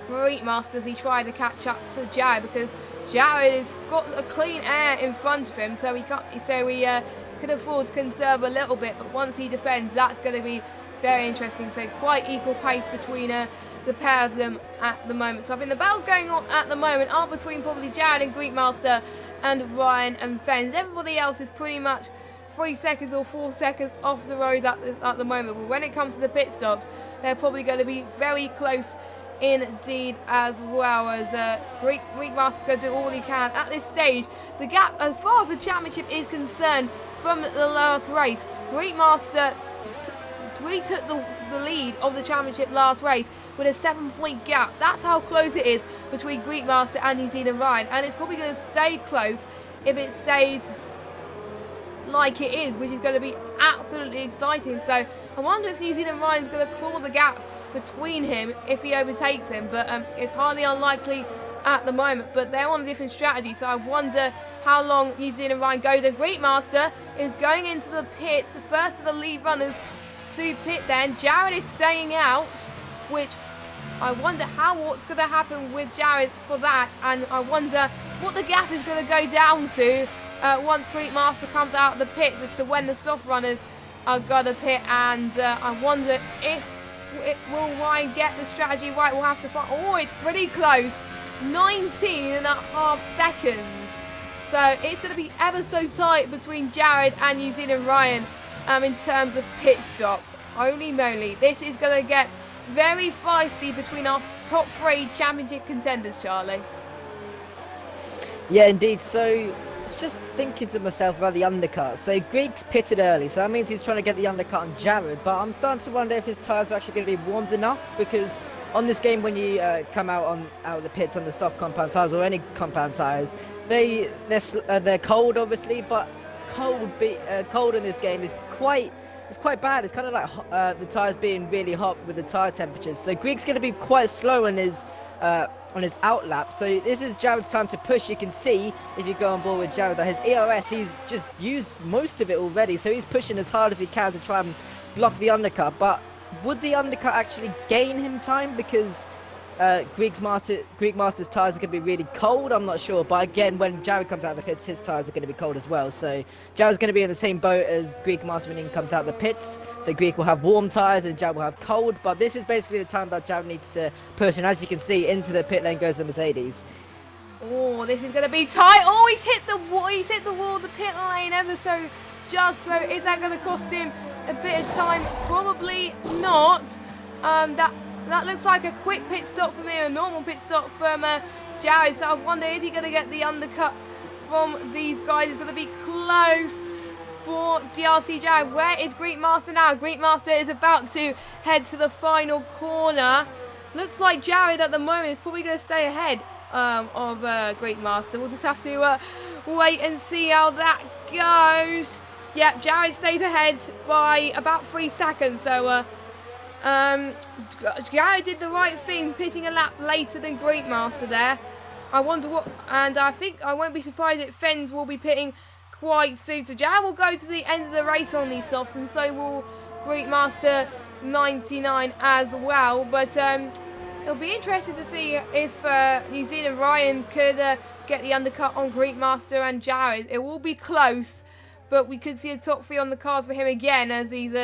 Greek Master as he tried to catch up to Jared, because Jared has got a clean air in front of him, so he can afford to conserve a little bit, but once he defends, that's going to be very interesting. So quite equal pace between the pair of them at the moment. So I think the battles going on at the moment are between probably Jared and Greek Master and Ryan and Fens. Everybody else is pretty much 3 seconds or 4 seconds off the road at the moment. But when it comes to the pit stops, they're probably going to be very close indeed as well, as Greek Master's going to do all he can at this stage. The gap as far as the championship is concerned from the last race, Greek Master retook the lead of the championship last race with a 7-point gap. That's how close it is between Greek Master and New Zealand Ryan, and it's probably going to stay close if it stays like it is, which is going to be absolutely exciting. So I wonder if New Zealand Ryan's going to claw the gap between him if he overtakes him, but it's highly unlikely at the moment. But they're on a different strategy, so I wonder how long New Zealand Ryan goes. And Greek Master is going into the pits, the first of the lead runners to pit then. Jared is staying out, which I wonder what's going to happen with Jared for that, and I wonder what the gap is going to go down to once Greek Master comes out of the pits, as to when the soft runners are going to pit. And I wonder if will Ryan get the strategy right. We'll have to find. Oh, it's pretty close, 19.5 seconds. So it's going to be ever so tight between Jared and New Zealand Ryan in terms of pit stops. Holy moly, this is going to get very feisty between our top 3 championship contenders, Charlie. Yeah, indeed. So I was just thinking to myself about the undercut. So Greek's pitted early, so that means he's trying to get the undercut on Jared, but I'm starting to wonder if his tyres are actually going to be warmed enough, because on this game, when you come out of the pits on the soft compound tyres or any compound tyres, they're cold obviously, but cold in this game is quite bad. It's kind of like the tyres being really hot with the tyre temperatures. So Greek's going to be quite slow on his out lap. So this is Jared's time to push. You can see, if you go on board with Jared, that his ERS, he's just used most of it already. So he's pushing as hard as he can to try and block the undercut. But would the undercut actually gain him time? Because Greek Master's tyres are going to be really cold, I'm not sure. But again, when Jared comes out of the pits, his tyres are going to be cold as well. So Jared's going to be in the same boat as Greek Master when he comes out of the pits. So Greek will have warm tyres and Jared will have cold. But this is basically the time that Jared needs to push. And as you can see, into the pit lane goes the Mercedes. Oh, this is going to be tight. Oh, he's hit the wall of the pit lane ever so just. So is that going to cost him a bit of time? Probably not. That looks like a quick pit stop for me, a normal pit stop from Jared. So I wonder, is he going to get the undercut from these guys? It's going to be close for DRC Jared. Where is Greek Master now? Greek Master is about to head to the final corner. Looks like Jared at the moment is probably going to stay ahead of Greek Master. We'll just have to wait and see how that goes. Yep, Jared stayed ahead by about 3 seconds. So Jared did the right thing, pitting a lap later than Greek Master there. I wonder what, and I think I won't be surprised if Fens will be pitting quite soon. So Jared will go to the end of the race on these softs, and so will Greek Master 99 as well. But it'll be interesting to see if New Zealand Ryan could get the undercut on Greek Master and Jared. It will be close, but we could see a top 3 on the cards for him again as he's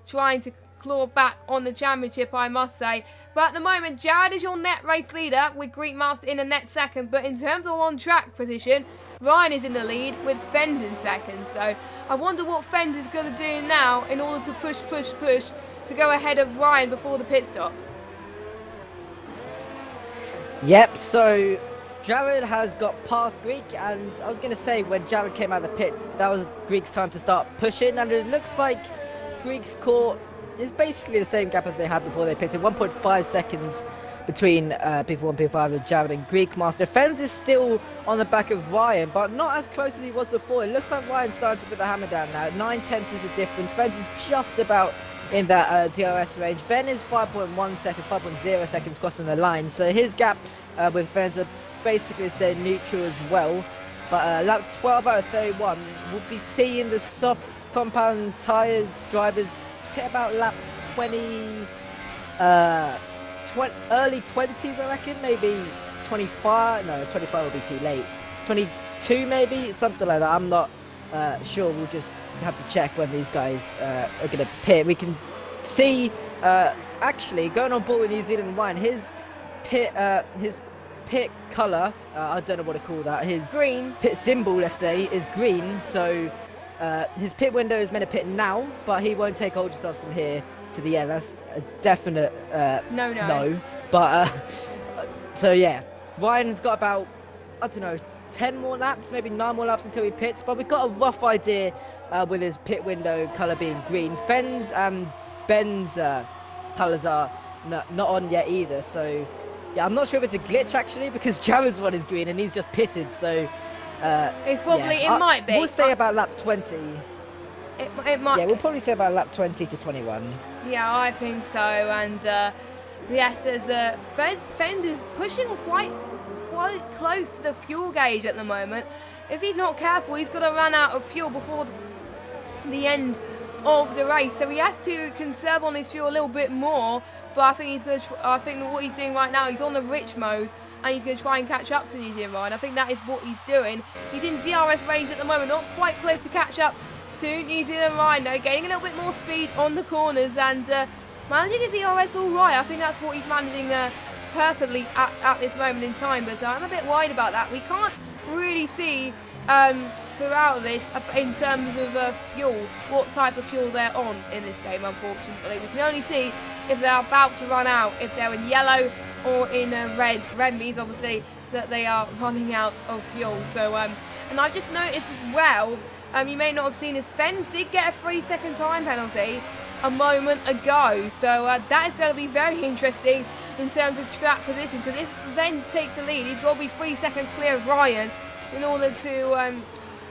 trying to claw back on the championship, I must say. But at the moment, Jared is your net race leader with Greek Master in a net second. But in terms of on-track position, Ryan is in the lead with Fend in second. So I wonder what Fend is going to do now in order to push to go ahead of Ryan before the pit stops. Yep, so Jared has got past Greek, and I was going to say when Jared came out of the pits, that was Greek's time to start pushing, and it looks like Greek's caught is basically the same gap as they had before they pitted. 1.5 seconds between P4 and P5 with Jared and Greek Master. Fens is still on the back of Ryan, but not as close as he was before. It looks like Ryan's starting to put the hammer down now. 9/10 is the difference. Fens is just about in that DRS range. Ben is 5.1 seconds, 5.0 seconds crossing the line. So his gap with Fens are basically staying neutral as well. But lap 12 out of 31, we'll be seeing the soft compound tyres drivers hit about lap 20, early 20s, I reckon, maybe 25, no, 25 will be too late, 22 maybe, something like that. I'm not sure. We'll just have to check when these guys are going to pit. We can see, actually, going on board with New Zealand Ryan, his pit colour, I don't know what to call that, his Green. pit symbol, let's say, is green, so his pit window is meant to pit now, but he won't take ultra softs from here to the end. That's a definite no. But so yeah, Ryan's got about, I don't know, 10 more laps, maybe 9 more laps until he pits, but we've got a rough idea with his pit window colour being green. Fen's and Ben's colours are not on yet either, so yeah, I'm not sure if it's a glitch actually, because Jared's one is green and he's just pitted, so It's probably, yeah. it might be. We'll say about lap 20. It might. Yeah, we'll probably say about lap 20 to 21. Yeah, I think so. And yes, as Fend is pushing quite close to the fuel gauge at the moment. If he's not careful, he's going to run out of fuel before the end of the race. So he has to conserve on his fuel a little bit more. But I think he's going to. I think what he's doing right now, he's on the rich mode, and he's going to try and catch up to New Zealand Ryan. I think that is what he's doing. He's in DRS range at the moment, not quite close to catch up to New Zealand Ryan, though, gaining a little bit more speed on the corners and managing his DRS all right. I think that's what he's managing perfectly at this moment in time, but I'm a bit worried about that. We can't really see throughout this in terms of fuel, what type of fuel they're on in this game, unfortunately. We can only see if they're about to run out, if they're in yellow or in red. Red means obviously that they are running out of fuel. So and I've just noticed as well, you may not have seen this, Fens did get a 3-second time penalty a moment ago, so that is going to be very interesting in terms of track position, because if Fens takes the lead, he's got to be 3 seconds clear of Ryan in order to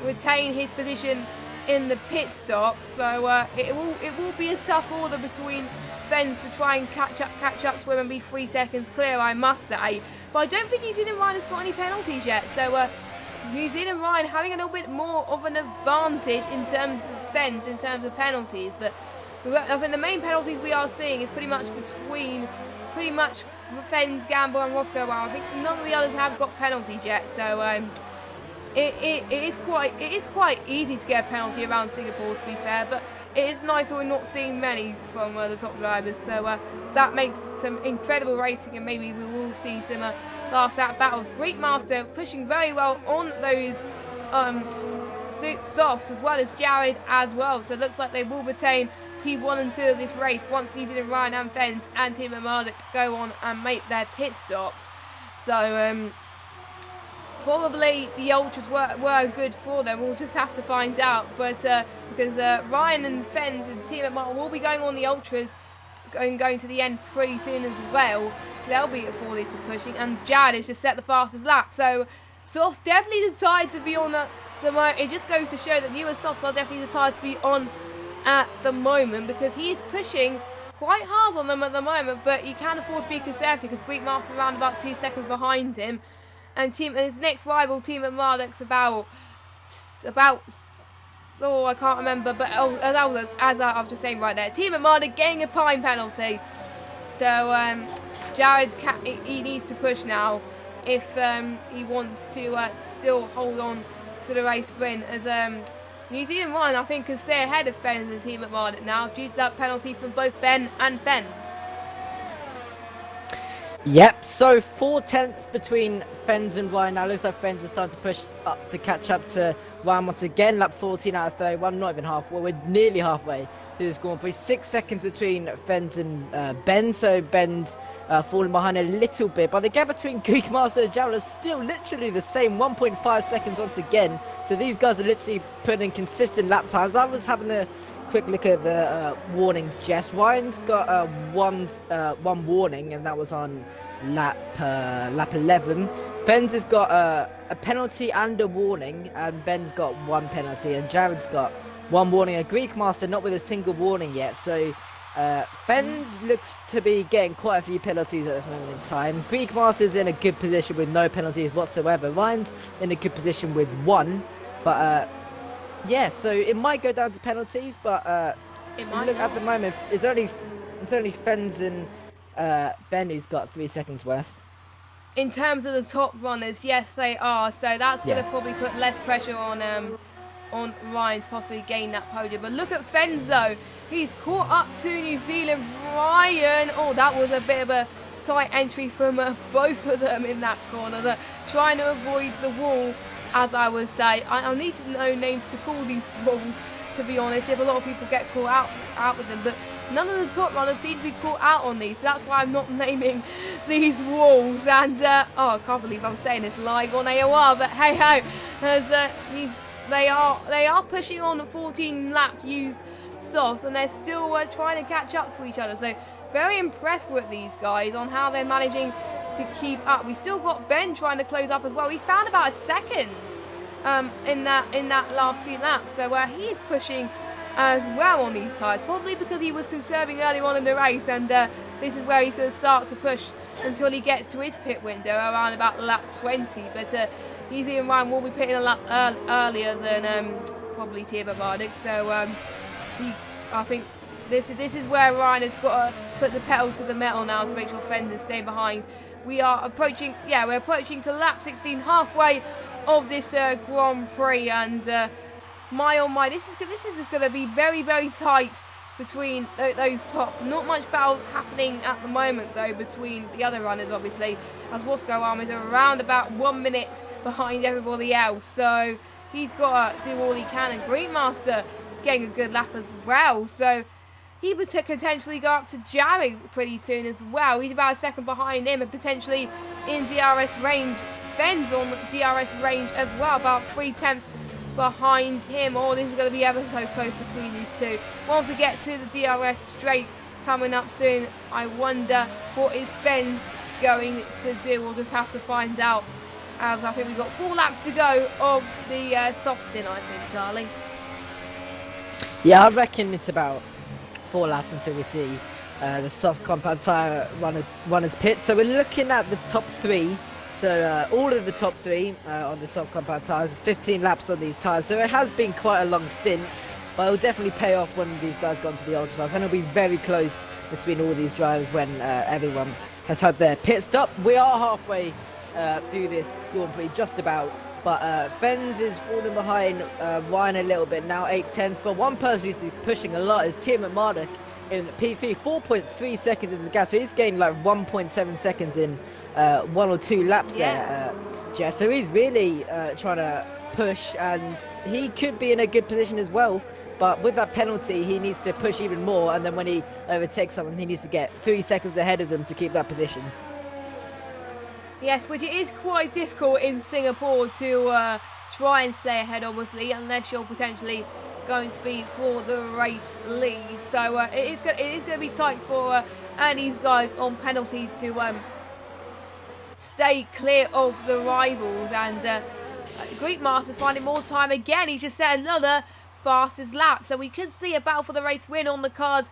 retain his position in the pit stop. So it will be a tough order between Fens to try and catch up to him and be 3 seconds clear, I must say. But I don't think New Zealand Ryan has got any penalties yet, so New Zealand Ryan having a little bit more of an advantage in terms of Fens, in terms of penalties. But I think the main penalties we are seeing is pretty much between Fens, Gamble and Roscoe. Well, I think none of the others have got penalties yet, so it is quite easy to get a penalty around Singapore, to be fair, but it is nice that we're not seeing many from the top drivers, so that makes some incredible racing, and maybe we will see some last lap battles. Greek Master pushing very well on those softs, as well as Jared as well, so it looks like they will retain P1 and 2 of this race once New Zealand Ryan and Fens and Tim and Marduk go on and make their pit stops. So probably the ultras were good for them. We'll just have to find out. But because Ryan and Fens and Team at Martin will be going on the ultras, going to the end pretty soon as well. So they'll be at 4 litre pushing. And Jared has just set the fastest lap. So softs definitely the tide to be on the moment. It just goes to show that newer softs are definitely the tides to be on at the moment, because he is pushing quite hard on them at the moment, but he can afford to be conservative because Greek Master's around about 2 seconds behind him. And his next rival, Team at Marduk's about I can't remember, but as I've just saying right there, Team at Marduk getting a time penalty. So Jared he needs to push now if he wants to still hold on to the race win, as New Zealand Ryan, I think, can stay ahead of Fens and Team McMahon now due to that penalty from both Ben and Fens. Yep, so 4/10 between Fens and Ryan. Now looks like Fens are starting to push up to catch up to Ryan once again. Lap 14 out of 31, not even half. Well, we're nearly halfway through this Grand Prix. 6 seconds between Fens and Ben, so Ben's falling behind a little bit. But the gap between Greek Master and Jared is still literally the same, 1.5 seconds once again. So these guys are literally putting in consistent lap times. I was having a quick look at the warnings, Jess. Ryan's got one warning, and that was on lap 11. Fens has got a penalty and a warning, and Ben's got one penalty, and Jared's got one warning. A Greek Master not with a single warning yet, so Fens looks to be getting quite a few penalties at this moment in time. Greek Master's in a good position with no penalties whatsoever. Ryan's in a good position with one, but yeah, so it might go down to penalties, but It might look not. at the moment it's only Fens and Ben who's got 3 seconds worth. In terms of the top runners, yes, they are. So that's going to probably put less pressure on Ryan to possibly gain that podium. But look at Fens, though. He's caught up to New Zealand Ryan. Oh, that was a bit of a tight entry from both of them in that corner. They're trying to avoid the wall, as I would say. I need to know names to call these walls, to be honest, if a lot of people get caught out with them. But none of the top runners seem to be caught out on these, so that's why I'm not naming these walls. And I can't believe I'm saying this live on AOR, but hey ho, as they are pushing on the 14 lap used softs, and they're still trying to catch up to each other. So very impressed with these guys on how they're managing to keep up. We still got Ben trying to close up as well. He's found about a second in that last few laps, so he is pushing as well on these tyres, probably because he was conserving earlier on in the race, and this is where he's going to start to push until he gets to his pit window around about lap 20. But New Zealand Ryan will be pitting a lap earlier than probably Thierry Bardic, so I think this is where Ryan has got to put the pedal to the metal now to make sure Fender's staying behind. We're approaching to lap 16, halfway of this Grand Prix, and my oh my, this is going to be very, very tight between those top. Not much battle happening at the moment, though, between the other runners, obviously, as Wasco Arm is around about 1 minute behind everybody else, so he's got to do all he can, and Greenmaster getting a good lap as well, so he would potentially go up to Jared pretty soon as well. He's about a second behind him, and potentially in DRS range. Ben's on DRS range as well, about 3/10 behind him. Oh, this is going to be ever so close between these two. Once we get to the DRS straight coming up soon, I wonder what is Ben's going to do. We'll just have to find out, as I think we've got 4 laps to go of the soft stint, I think, Charlie. Yeah, I reckon it's about 4 laps until we see the soft compound tyre runners pit. So we're looking at the top 3. So all of the top 3 on the soft compound tyres, 15 laps on these tyres. So it has been quite a long stint, but it will definitely pay off when these guys go onto the ultra tyres. And it'll be very close between all these drivers when everyone has had their pit stop. We are halfway through this Grand Prix, just about. But Fens is falling behind Ryan a little bit now, 8/10. But one person who's been pushing a lot is Tim McMardock in P3. 4.3 seconds is the gap, so he's gained like 1.7 seconds in 1 or 2 laps there, Jess. So he's really trying to push, and he could be in a good position as well. But with that penalty, he needs to push even more, and then when he overtakes someone, he needs to get 3 seconds ahead of them to keep that position. Yes, which it is quite difficult in Singapore to try and stay ahead, obviously, unless you're potentially going to be for the race lead. So it is going to be tight for these guys on penalties to stay clear of the rivals. And Greek Master's finding more time again. He's just set another fastest lap. So we could see a battle for the race win on the cards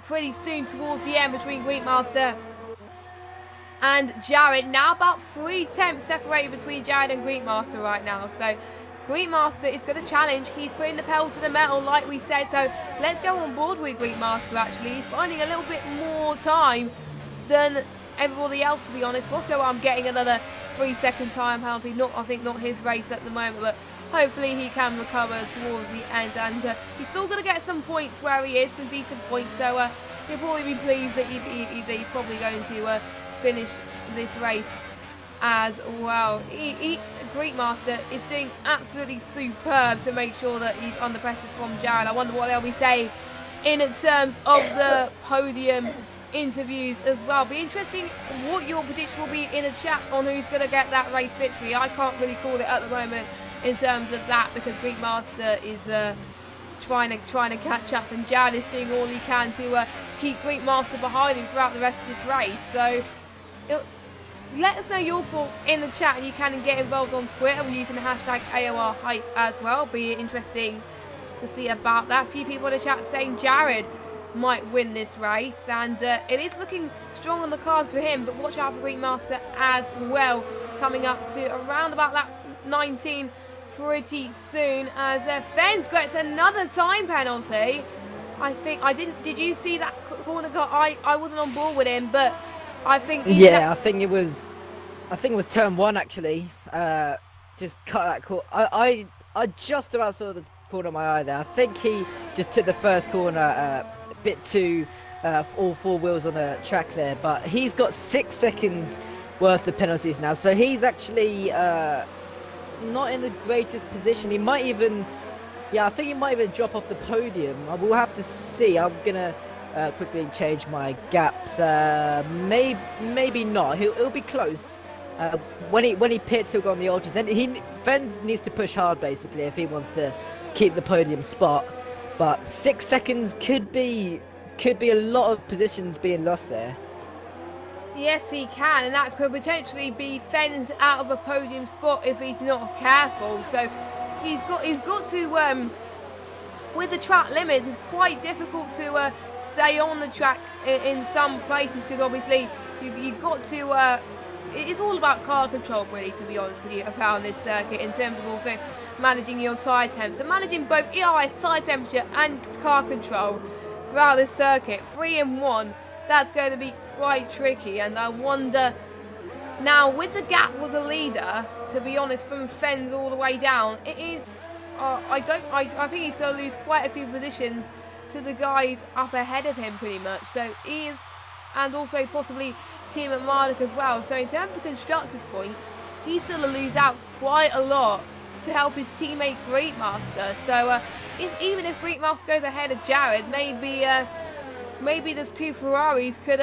pretty soon towards the end between Greek Master and Jared. Now about 3/10 separated between Jared and Greek Master right now. So Greek Master is going to challenge. He's putting the pedal to the metal, like we said. So let's go on board with Greek Master, actually. He's finding a little bit more time than everybody else, to be honest. Wasco, I'm getting another 3-second time penalty. I think not his race at the moment, but hopefully he can recover towards the end, and he's still going to get some points where he is, some decent points, so he'll probably be pleased that he's probably going to finish this race as well. Greek Master is doing absolutely superb to make sure that he's under pressure from Jared. I wonder what they'll be saying in terms of the podium interviews as well. Be interesting what your prediction will be in a chat on who's going to get that race victory. I can't really call it at the moment in terms of that, because Greek Master is trying to catch up, and Jared is doing all he can to keep Greek Master behind him throughout the rest of this race. So let us know your thoughts in the chat, and you can get involved on Twitter using the hashtag AOR Hype as well. Be interesting to see about that. A few people in the chat saying Jared might win this race, and it is looking strong on the cards for him, but watch out for Greek Master as well, coming up to around about that 19 pretty soon, as Fens gets another time penalty. Did you see that corner cut? I wasn't on board with him, but I think I think it was turn 1 actually. Just cut that corner. I just about saw the corner of my eye there. I think he just took the first corner a bit too all 4 wheels on the track there, but he's got 6 seconds worth of penalties now, so he's actually not in the greatest position. He might even, I think he might even drop off the podium. We'll have to see. I'm gonna quickly change my gaps. Maybe not. He'll be close. When he pits, he'll go on the ultras. And Fens needs to push hard basically if he wants to keep the podium spot. But 6 seconds could be a lot of positions being lost there. Yes, he can, and that could potentially be Fens out of a podium spot if he's not careful. So he's got to, with the track limits, it's quite difficult to stay on the track in some places, because obviously you've got to. It's all about car control, really, to be honest with you, around this circuit, in terms of also managing your tyre temps. So managing both ERS, tyre temperature, and car control throughout this circuit, 3 in 1. That's going to be quite tricky, and I wonder now, with the gap with the leader, to be honest, from Fens all the way down, it is I think he's going to lose quite a few positions to the guys up ahead of him pretty much. So he is, and also possibly Team at Marduk as well. So in terms of constructors points, he's going to lose out quite a lot to help his teammate Greek Master. So even if Greek Master goes ahead of Jared, maybe those 2 Ferraris could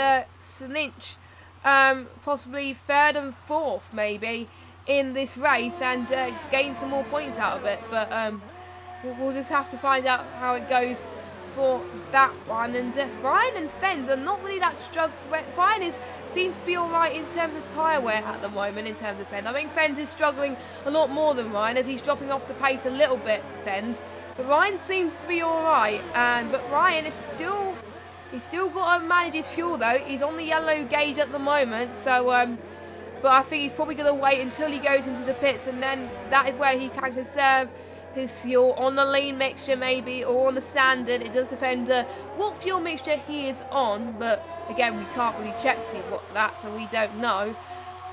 clinch possibly 3rd and 4th maybe in this race, and gain some more points out of it. But we'll just have to find out how it goes for that one. And Ryan and Fens are not really that struggle. Ryan seems to be alright in terms of tyre wear at the moment in terms of Fens. I think Fens is struggling a lot more than Ryan, as he's dropping off the pace a little bit for Fens. But Ryan seems to be alright, but Ryan is still... He's still got to manage his fuel though. He's on the yellow gauge at the moment, so but I think he's probably going to wait until he goes into the pits, and then that is where he can conserve his fuel on the lean mixture maybe, or on the standard. It does depend what fuel mixture he is on, but again, we can't really check to see what that, so we don't know.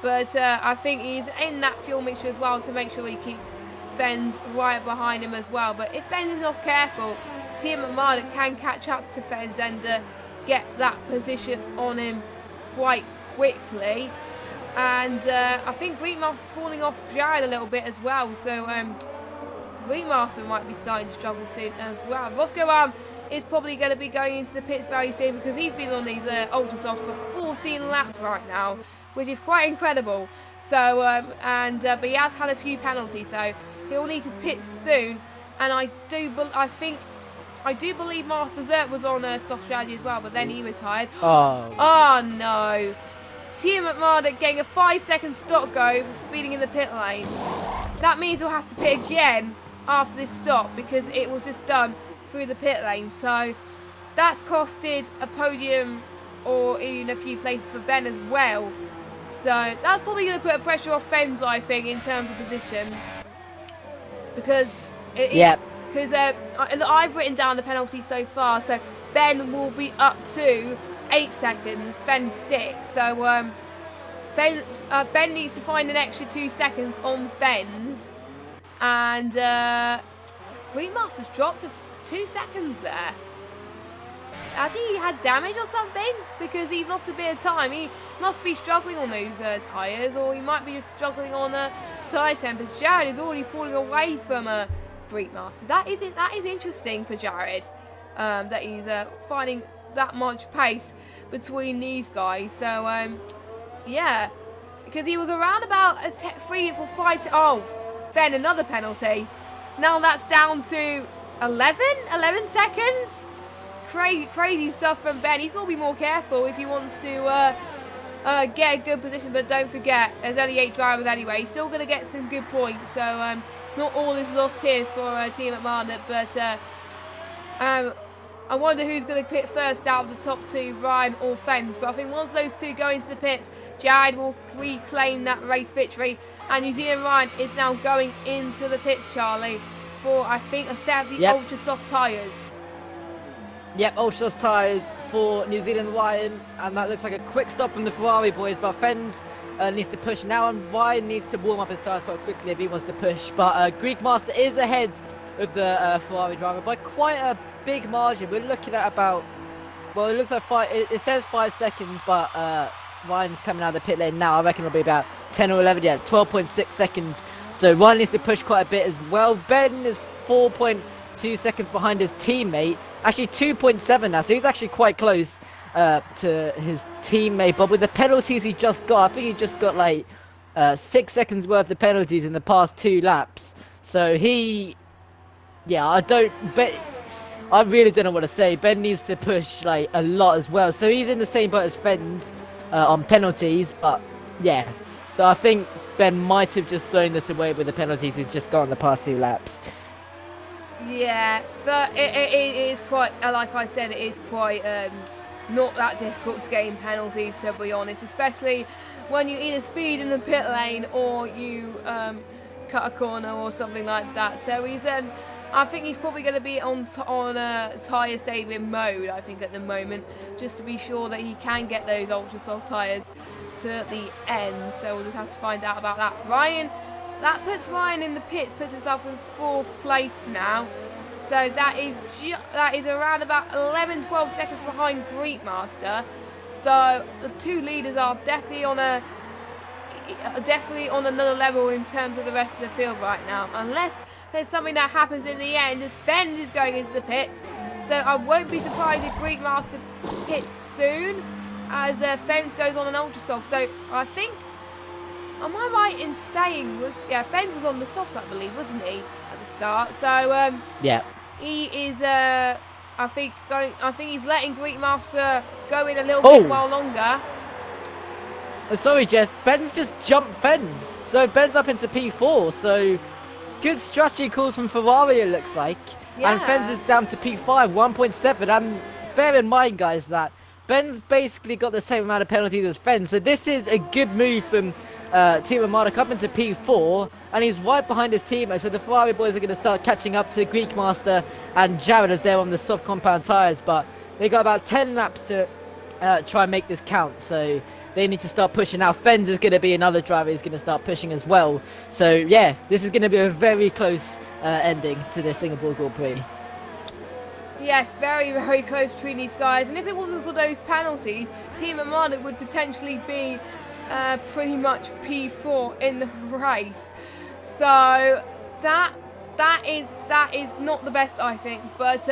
But I think he's in that fuel mixture as well to make sure he keeps Fens right behind him as well. But if Fens is not careful, Team at Marduk can catch up to Fens and get that position on him quite quickly. And I think Greek Master's falling off Jared a little bit as well, so Greek Master might be starting to struggle soon as well. Roscoe is probably going to be going into the pits very soon, because he's been on these ultra softs for 14 laps right now, which is quite incredible. So but he has had a few penalties, so he'll need to pit soon. And I do believe Marth Berserk was on soft strategy as well, but then he retired. Oh no. Team at Marduk getting a 5-second stop go for speeding in the pit lane. That means we'll have to pit again after this stop, because it was just done through the pit lane. So that's costed a podium or even a few places for Ben as well. So that's probably going to put a pressure off Fens, I think, in terms of position. Because I've written down the penalty so far. So Ben will be up to 8 seconds, Fens 6. So Ben needs to find an extra 2 seconds on Fens And Greenmaster's dropped to 2 seconds there. Has he had damage or something? Because he's lost a bit of time. He must be struggling on those tyres, or he might be just struggling on tyre tempers. Jared is already pulling away from Greenmaster. That is interesting for Jared, that he's finding that much pace between these guys. So, yeah, because he was around about 3 or 5. Oh, then another penalty. Now that's down to 11 seconds. Crazy stuff from Ben. He's got to be more careful if he wants to get a good position. But don't forget, there's only 8 drivers anyway. He's still going to get some good points. So not all is lost here for Team at Marnet. But I wonder who's going to pit first out of the top 2, Ryan or Fens. But I think once those 2 go into the pits, Jared will reclaim that race victory. And New Zealand Ryan is now going into the pits, Charlie, for I think a set of the ultra soft tyres. Yep, ultra soft tyres for New Zealand Ryan, and that looks like a quick stop from the Ferrari boys, but Fens needs to push now, and Ryan needs to warm up his tyres quite quickly if he wants to push. But Greek Master is ahead of the Ferrari driver by quite a big margin. We're looking at about, well, it looks like it says 5 seconds, but Ryan's coming out of the pit lane now. I reckon it'll be about 10 or 11, 12.6 seconds. So Ryan needs to push quite a bit as well. Ben is 4.2 seconds behind his teammate. Actually 2.7 now, so he's actually quite close to his teammate. But with the penalties he just got, I think he just got like 6 seconds worth of penalties in the past 2 laps. So I really don't know what to say. Ben needs to push like a lot as well. So he's in the same boat as Fens on penalties. But yeah, I think Ben might have just thrown this away with the penalties he's just got on the past 2 laps. Yeah, but it is quite, like I said, it is quite not that difficult to get in penalties, to be honest, especially when you either speed in the pit lane or you cut a corner or something like that. So he's, I think he's probably going to be on tyre saving mode, I think, at the moment, just to be sure that he can get those ultra soft tyres to the end. So we'll just have to find out about that. Ryan. That puts Ryan in the pits, puts himself in 4th place now. So that is around about 11-12 seconds behind Greekmaster. So the 2 leaders are definitely on another level in terms of the rest of the field right now. Unless there's something that happens in the end as Fens is going into the pits. So I won't be surprised if Greekmaster pits soon as Fens goes on an ultra soft. So I think, am I right in saying Fens was on the softs, I believe, wasn't he, at the start? So yeah, he is. I think he's letting Greekmaster go in a little bit while longer. Sorry, Jess. Ben's just jumped Fens, so Ben's up into P4. So good strategy calls from Ferrari, it looks like. Yeah. And Fens is down to P5, 1.7. And bear in mind, guys, that Ben's basically got the same amount of penalties as Fens. So this is a good move from Team Armada up into P4, and he's right behind his teammate. So the Ferrari boys are going to start catching up to Greekmaster and Jared as they're on the soft compound tyres. But they got about 10 laps to try and make this count. So they need to start pushing. Now Fens is going to be another driver who's going to start pushing as well. So yeah, this is going to be a very close ending to the Singapore Grand Prix. Yes, very, very close between these guys. And if it wasn't for those penalties, Team Armada would potentially be pretty much P4 in the race. So that is not the best, I think. But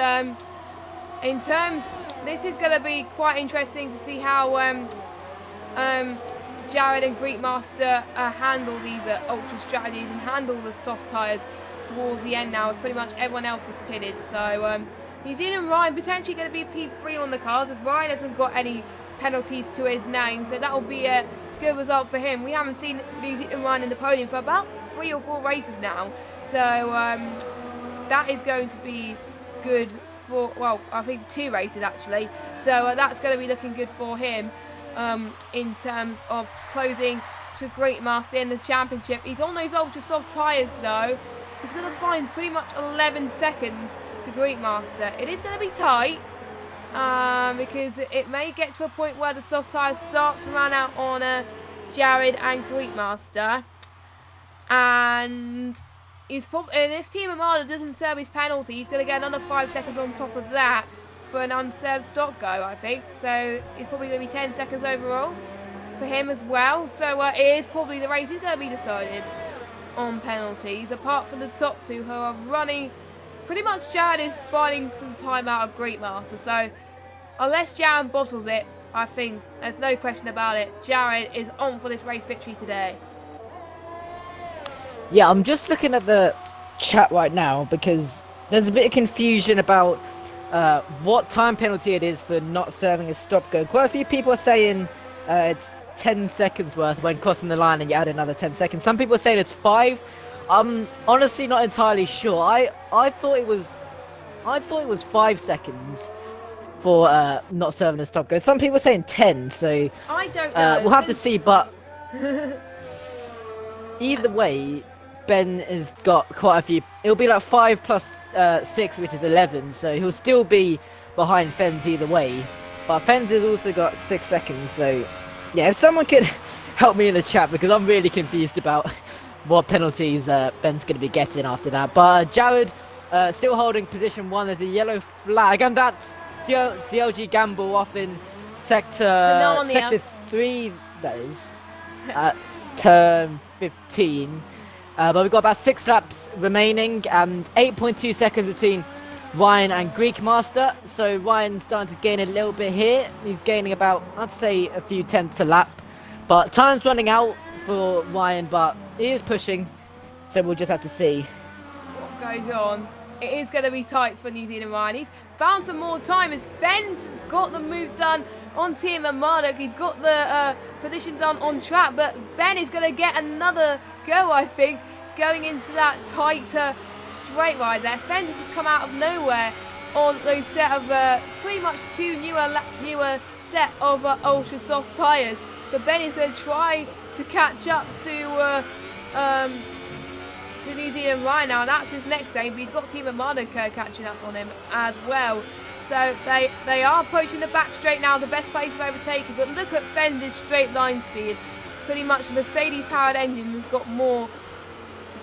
in terms, this is going to be quite interesting to see how Jared and Greekmaster handle these ultra strategies and handle the soft tyres towards the end now, as pretty much everyone else is pitted. So New Zealand Ryan potentially going to be P3 on the cars, as Ryan hasn't got any penalties to his name, so that will be a good result for him. We haven't seen New Zealand Ryan in the podium for about 3 or 4 races now, so that is going to be good for, well, I think 2 races actually, so that's going to be looking good for him in terms of closing to Greekmaster in the championship. He's on those ultra soft tyres though. He's going to find pretty much 11 seconds to Greekmaster. It is going to be tight because it may get to a point where the soft tyres start to run out on Jared and Greekmaster. And and if Team Armada doesn't serve his penalty, he's going to get another 5 seconds on top of that for an unserved stop go, I think. So it's probably going to be 10 seconds overall for him as well. So it is probably the race is going to be decided on penalties, apart from the top two who are running. Pretty much Jared is finding some time out of Greek Master. So unless Jared bottles it, I think there's no question about it. Jared is on for this race victory today. Yeah, I'm just looking at the chat right now because there's a bit of confusion about what time penalty it is for not serving a stop go. Quite a few people are saying it's 10 seconds worth when crossing the line and you add another 10 seconds. Some people are saying it's 5. I'm honestly not entirely sure. I thought it was 5 seconds for not serving a stop go. Some people are saying 10, so I don't know. we'll have to see, but either way, Ben has got quite a few. It'll be like 5 plus 6, which is 11, so he'll still be behind Fens either way. But Fens has also got 6 seconds, so yeah, if someone could help me in the chat, because I'm really confused about what penalties Ben's going to be getting after that. But Jared still holding position 1. There's a yellow flag, and that's DLG Gamble off in sector 3, that is, turn 15. But we've got about 6 laps remaining and 8.2 seconds between Ryan and Greek Master. So Ryan's starting to gain a little bit here. He's gaining about, I'd say, a few tenths a lap. But time's running out for Ryan, but he is pushing. So we'll just have to see what goes on. It is going to be tight for New Zealand Ryan. He's found some more time as Fens got the move done on Team Marduk. He's got the position done on track, but Ben is going to get another go, I think, going into that tighter straight ride there. Fens has just come out of nowhere on those set of pretty much 2 newer set of ultra soft tyres. But Ben is going to try to catch up to New Zealand Ryan now, and that's his next aim, but he's got Team Marduk catching up on him as well. So they are approaching the back straight now, the best place of overtaking, but look at Fender's straight line speed. Pretty much Mercedes powered engine has got more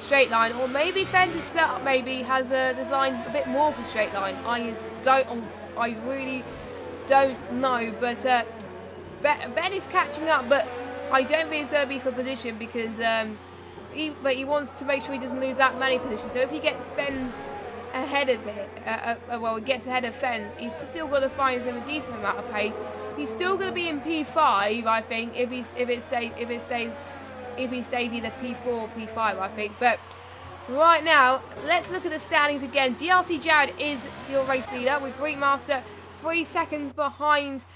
straight line, or maybe Fender's setup maybe has designed a bit more for straight line. I really don't know, but Ben is catching up, but I don't think it's going to be for position because he wants to make sure he doesn't lose that many positions. So if he gets Fens ahead of it, he gets ahead of Fens, he's still got to find him a decent amount of pace. He's still going to be in P5, I think, if he stays either P4 or P5, I think. But right now, let's look at the standings again. DRC Jared is your race leader with Greek Master 3 seconds behind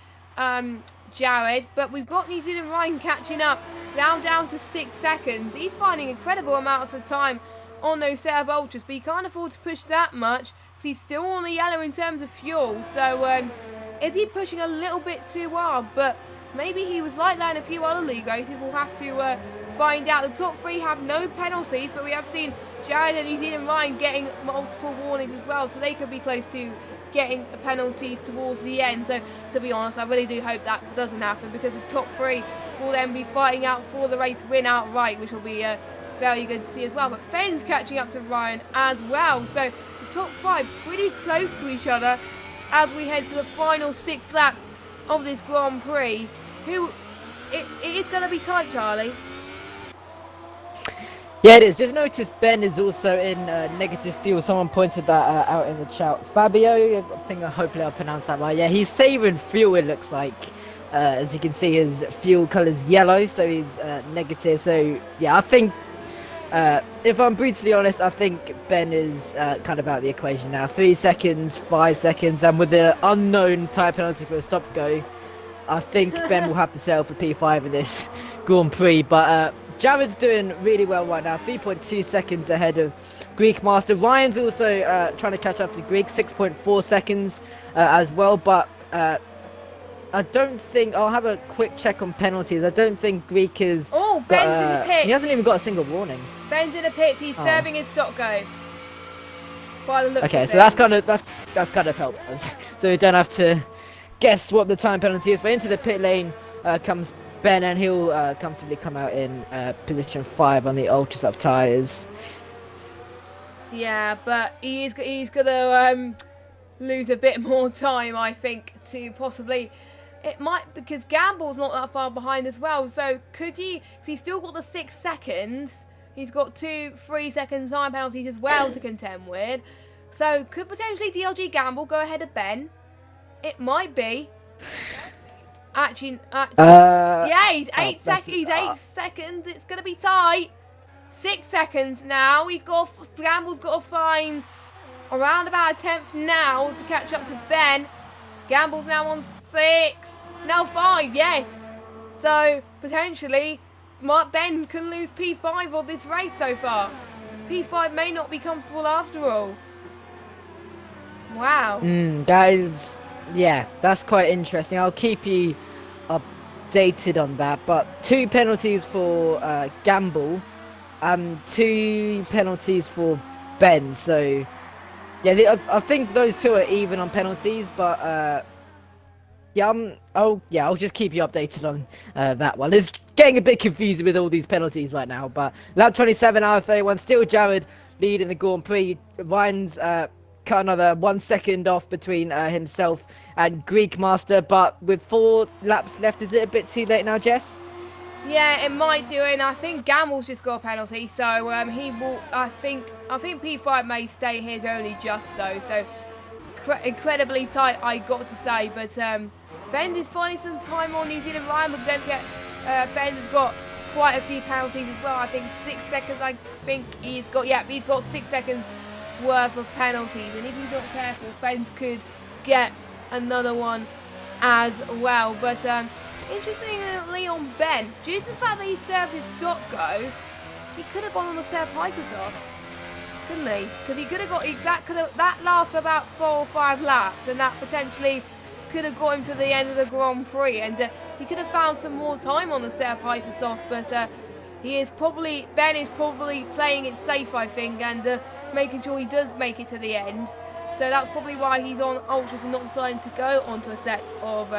Jared, but we've got New Zealand Ryan catching up, down to 6 seconds. He's finding incredible amounts of time on those set of ultras, but he can't afford to push that much because he's still on the yellow in terms of fuel. So is he pushing a little bit too hard? But maybe he was like that in a few other league races. We'll have to find out. The top 3 have no penalties, but we have seen Jared and New Zealand Ryan getting multiple warnings as well, so they could be close to getting penalties towards the end. So to be honest, I really do hope that doesn't happen, because the top 3 will then be fighting out for the race win outright, which will be very good to see as well. But Fen's catching up to Ryan as well, so the top 5 pretty close to each other as we head to the final 6 laps of this Grand Prix. It is going to be tight, Charlie. Yeah, it is. Just notice Ben is also in negative fuel. Someone pointed that out in the chat. Fabio, I think hopefully I pronounced that right. Yeah, he's saving fuel, it looks like. As you can see, his fuel colour is yellow, so he's negative. So, yeah, I think, if I'm brutally honest, I think Ben is kind of out of the equation now. 3 seconds, 5 seconds, and with the unknown tyre penalty for a stop-go, I think Ben will have to settle for P5 in this Grand Prix. But Jared's doing really well right now, 3.2 seconds ahead of Greek Master. Ryan's also trying to catch up to Greek, 6.4 seconds as well. But I don't think, I'll have a quick check on penalties. I don't think Greek is. Oh, Ben's in the pit. He hasn't even got a single warning. Ben's in the pit. He's serving his stop go. By the looks Okay, of so that's kind of helped us. So we don't have to guess what the time penalty is. But into the pit lane comes Ben, and he'll comfortably come out in position 5 on the ultra soft tyres. Yeah, but he's gonna lose a bit more time, I think, to possibly. It might, because Gamble's not that far behind as well. So could he? Cause he's still got the 6 seconds. He's got 2 3-second time penalties as well to contend with. So could potentially DLG Gamble go ahead of Ben? It might be. Actually, yeah, he's 8 seconds. He's 8 seconds. It's gonna be tight. 6 seconds now. Gamble's got to find around about a 10th now to catch up to Ben. Gamble's now on 6. Now 5, yes. So potentially, Ben can lose P5 on this race so far. P5 may not be comfortable after all. Wow. That is, yeah, that's quite interesting. I'll keep you updated on that. But 2 penalties for Gamble, 2 penalties for Ben. So yeah, I think those 2 are even on penalties. But yeah, I'll just keep you updated on that one. It's getting a bit confusing with all these penalties right now. But lap 27 out of 31, still Jared leading the Grand Prix. Ryan's cut another 1 second off between himself and Greek Master, but with 4 laps left, is it a bit too late now, Jess? Yeah, it might do, and I think Gamble's just got a penalty, so he will. I think P5 may stay his only just though, so incredibly tight, I got to say. But Fend is finding some time on New Zealand Ryan, but don't forget Fend has got quite a few penalties as well. I think 6 seconds. I think he's got 6 seconds worth of penalties, and if he's not careful, Fens could get another one as well. But interestingly on Ben, due to the fact that he served his stop go, he could have gone on the Seb Hypersofts, couldn't he? Because he could have got that lasts for about 4 or 5 laps, and that potentially could have got him to the end of the Grand Prix, and he could have found some more time on the Seb Hypersoft. But Ben is probably playing it safe, I think, and making sure he does make it to the end. So that's probably why he's on Ultras and not deciding to go onto a set of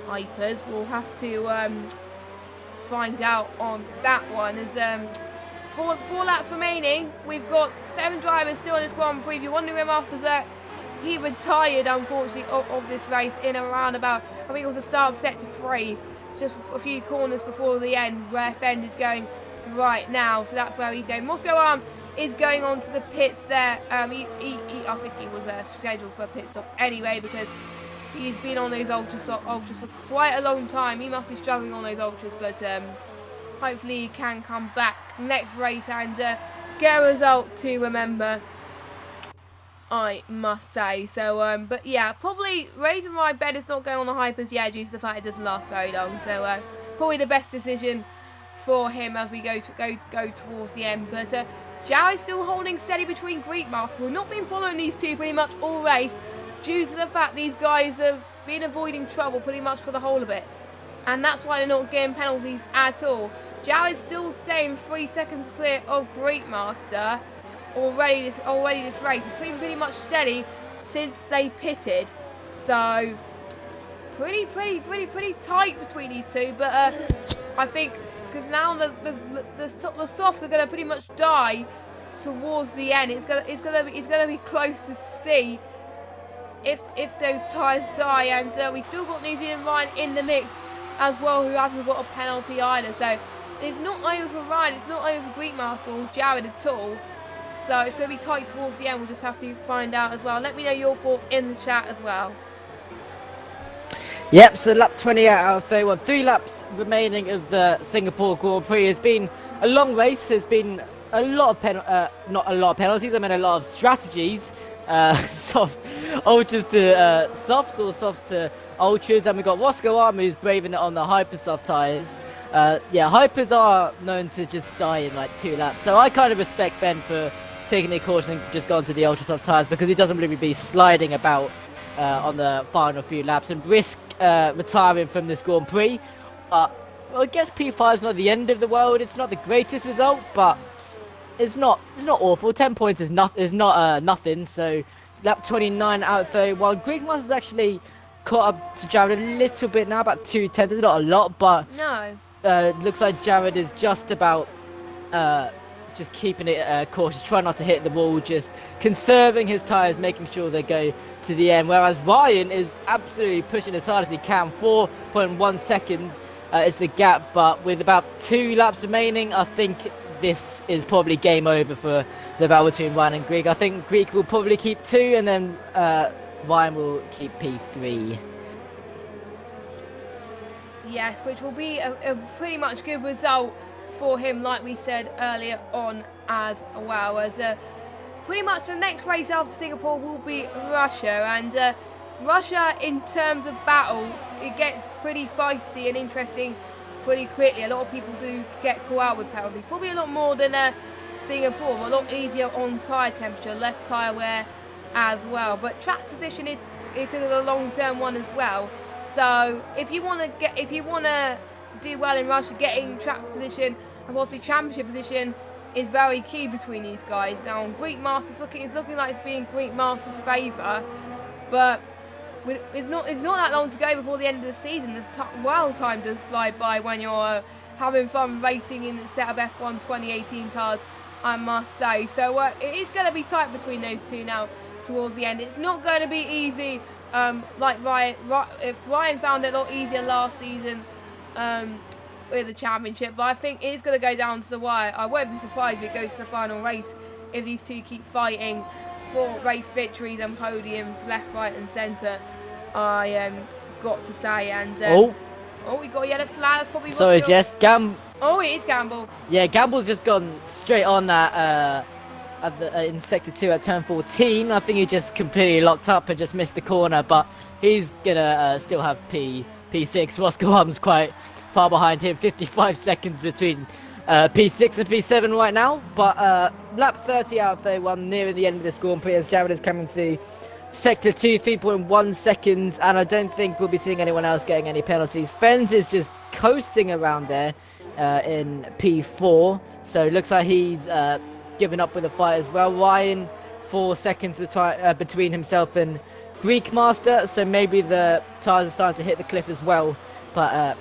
Hypers. We'll have to find out on that one. As 4 laps remaining, we've got 7 drivers still in this Grand Prix. If you're wondering where Mark Berserk, he retired unfortunately of this race in around about, I think it was the start of sector 3, just a few corners before the end, where Fend is going right now. So that's where he's going. Moscow Arm is going on to the pits there. I think he was scheduled for a pit stop anyway, because he's been on those ultras for quite a long time. He must be struggling on those ultras, but hopefully he can come back next race and get a result to remember, I must say. So but yeah, probably reason why Ben is not going on the Hypers, yeah, due to the fact it doesn't last very long. So probably the best decision for him as we go towards the end. But Jared's still holding steady between Greek Master. We've not been following these two pretty much all race, due to the fact these guys have been avoiding trouble pretty much for the whole of it, and that's why they're not getting penalties at all. Jared's still staying 3 seconds clear of Greek Master already this race. It's been pretty much steady since they pitted, so pretty tight between these two. But I think because now the softs are going to pretty much die towards the end. It's gonna be close to see if those tyres die, and we still got New Zealand Ryan in the mix as well, who hasn't got a penalty either. So it's not over for Ryan, it's not over for Greek Master or Jared at all. So it's going to be tight towards the end. We'll just have to find out as well. Let me know your thoughts in the chat as well. Yep, so lap 28 out of 31. 3 laps remaining of the Singapore Grand Prix. It's been a long race. There's been a lot of not a lot of penalties, I mean a lot of strategies. Soft ultras to softs, or softs to ultras, and we got Roscoe Arm who's braving it on the Hypersoft tyres. Yeah, Hypers are known to just die in like 2 laps, so I kind of respect Ben for taking the caution and just gone to the Ultrasoft tyres, because he doesn't really be sliding about on the final few laps and risk retiring from this Grand Prix. Well, I guess P5 is not the end of the world. It's not the greatest result, but it's not awful. 10 points is not nothing. So lap 29 out of 31. Greek Master's actually caught up to Jared a little bit now, about 2/10. It's not a lot, but no. Looks like Jared is just about just keeping it cautious, trying not to hit the wall, just conserving his tyres, making sure they go to the end. Whereas Ryan is absolutely pushing as hard as he can. 4.1 seconds is the gap, but with about 2 laps remaining, I think this is probably game over for the battle between Ryan and Greek. I think Greek will probably keep 2, and then Ryan will keep P3. Yes, which will be a pretty much good result for him, like we said earlier on as well. As pretty much the next race after Singapore will be Russia, and Russia, in terms of battles, it gets pretty feisty and interesting pretty quickly. A lot of people do get caught out with penalties, probably a lot more than Singapore, but a lot easier on tyre temperature, less tyre wear as well. But track position is a long-term one as well. So if you want to do well in Russia, getting track position and possibly championship position is very key between these guys. Now, Greek Masters it's looking like it's being Greek Masters' favour, but it's not that long to go before the end of the season. Time does fly by when you're having fun racing in a set of F1 2018 cars, I must say. So it is going to be tight between those two now towards the end. It's not going to be easy. Like Ryan found it a lot easier last season with the championship, but I think it is going to go down to the wire. I won't be surprised if it goes to the final race if these two keep fighting for race victories and podiums left, right and centre. I got to say, and we got a yellow flag. That's probably sorry, Jess. Oh, it is Gamble. Yeah, Gamble's just gone straight on that in sector 2 at turn 14. I think he just completely locked up and just missed the corner, but he's gonna still have P6. Roscoe Arm's quite far behind him, 55 seconds between P6 and P7 right now. But lap 30 out of 31, nearing the end of this Grand Prix, as Jared is coming to sector 2, 3.1 seconds, and I don't think we'll be seeing anyone else getting any penalties. Fens is just coasting around there in P4, so it looks like he's given up with a fight as well. Ryan, 4 seconds between himself and Greek Master, so maybe the tyres are starting to hit the cliff as well. But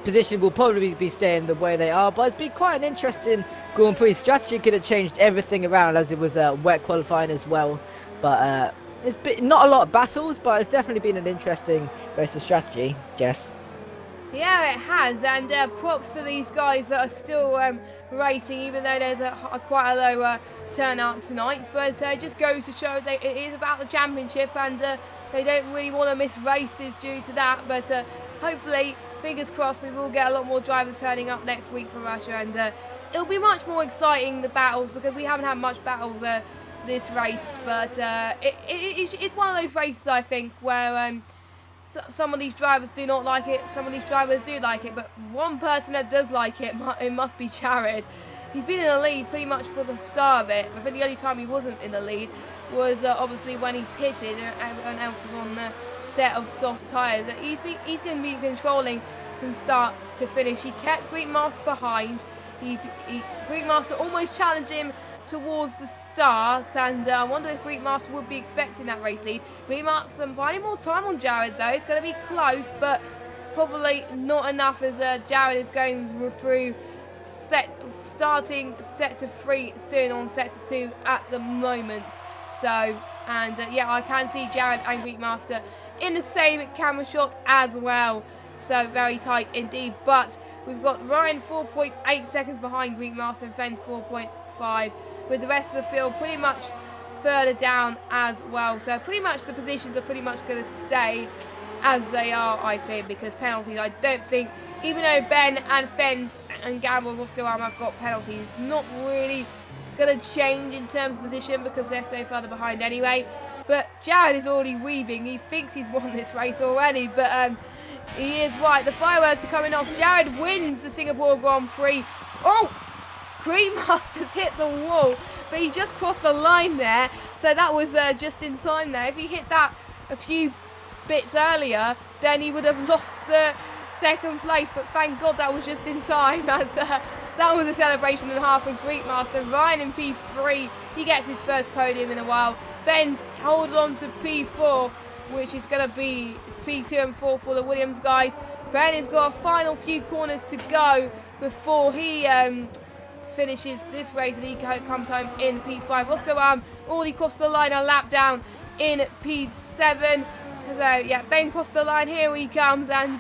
position will probably be staying the way they are. But it's been quite an interesting Grand Prix. Strategy could have changed everything around, as it was wet qualifying as well. But it's been not a lot of battles, but it's definitely been an interesting race of strategy, Jess. Yeah, it has, and props to these guys that are still racing, even though there's quite a low turnout tonight. But it just goes to show that it is about the championship, and they don't really want to miss races due to that. But hopefully, fingers crossed, we will get a lot more drivers turning up next week for Russia, and it'll be much more exciting, the battles, because we haven't had much battles this race. But it's one of those races, I think, where some of these drivers do not like it, some of these drivers do like it, but one person that does like it, it must be Jared. He's been in the lead pretty much for the start of it. I think the only time he wasn't in the lead was obviously when he pitted and everyone else was on the set of soft tyres. He's going to be controlling from start to finish. He kept Greek Master behind. Greek Master almost challenged him towards the start, and I wonder if Greek Master would be expecting that race lead. Greek Master finding more time on Jared though. It's going to be close, but probably not enough, as Jared is going through starting sector 3 soon on sector 2 at the moment. So, and yeah, I can see Jared and Greek Master in the same camera shot as well. So very tight indeed. But we've got Ryan 4.8 seconds behind Greek Master and Fens 4.5. With the rest of the field pretty much further down as well. So pretty much the positions are pretty much going to stay as they are, I think, because penalties, I don't think, even though Ben and Fens and Gamble and Roscoe Arm have got penalties, not really going to change in terms of position because they're so further behind anyway. But Jared is already weaving. He thinks he's won this race already, but he is right. The fireworks are coming off. Jared wins the Singapore Grand Prix. Oh! Greek Master's hit the wall, but he just crossed the line there, so that was just in time there. If he hit that a few bits earlier, then he would have lost the second place, but thank God that was just in time, as that was a celebration and a half with Greek Master. Ryan in P3, he gets his first podium in a while. Fens holds on to P4, which is going to be P2 and 4 for the Williams guys. Ben has got a final few corners to go before he finishes this race and he comes home in P5. Oscar already crossed the line a lap down in P7. So yeah, Ben crossed the line, here he comes, and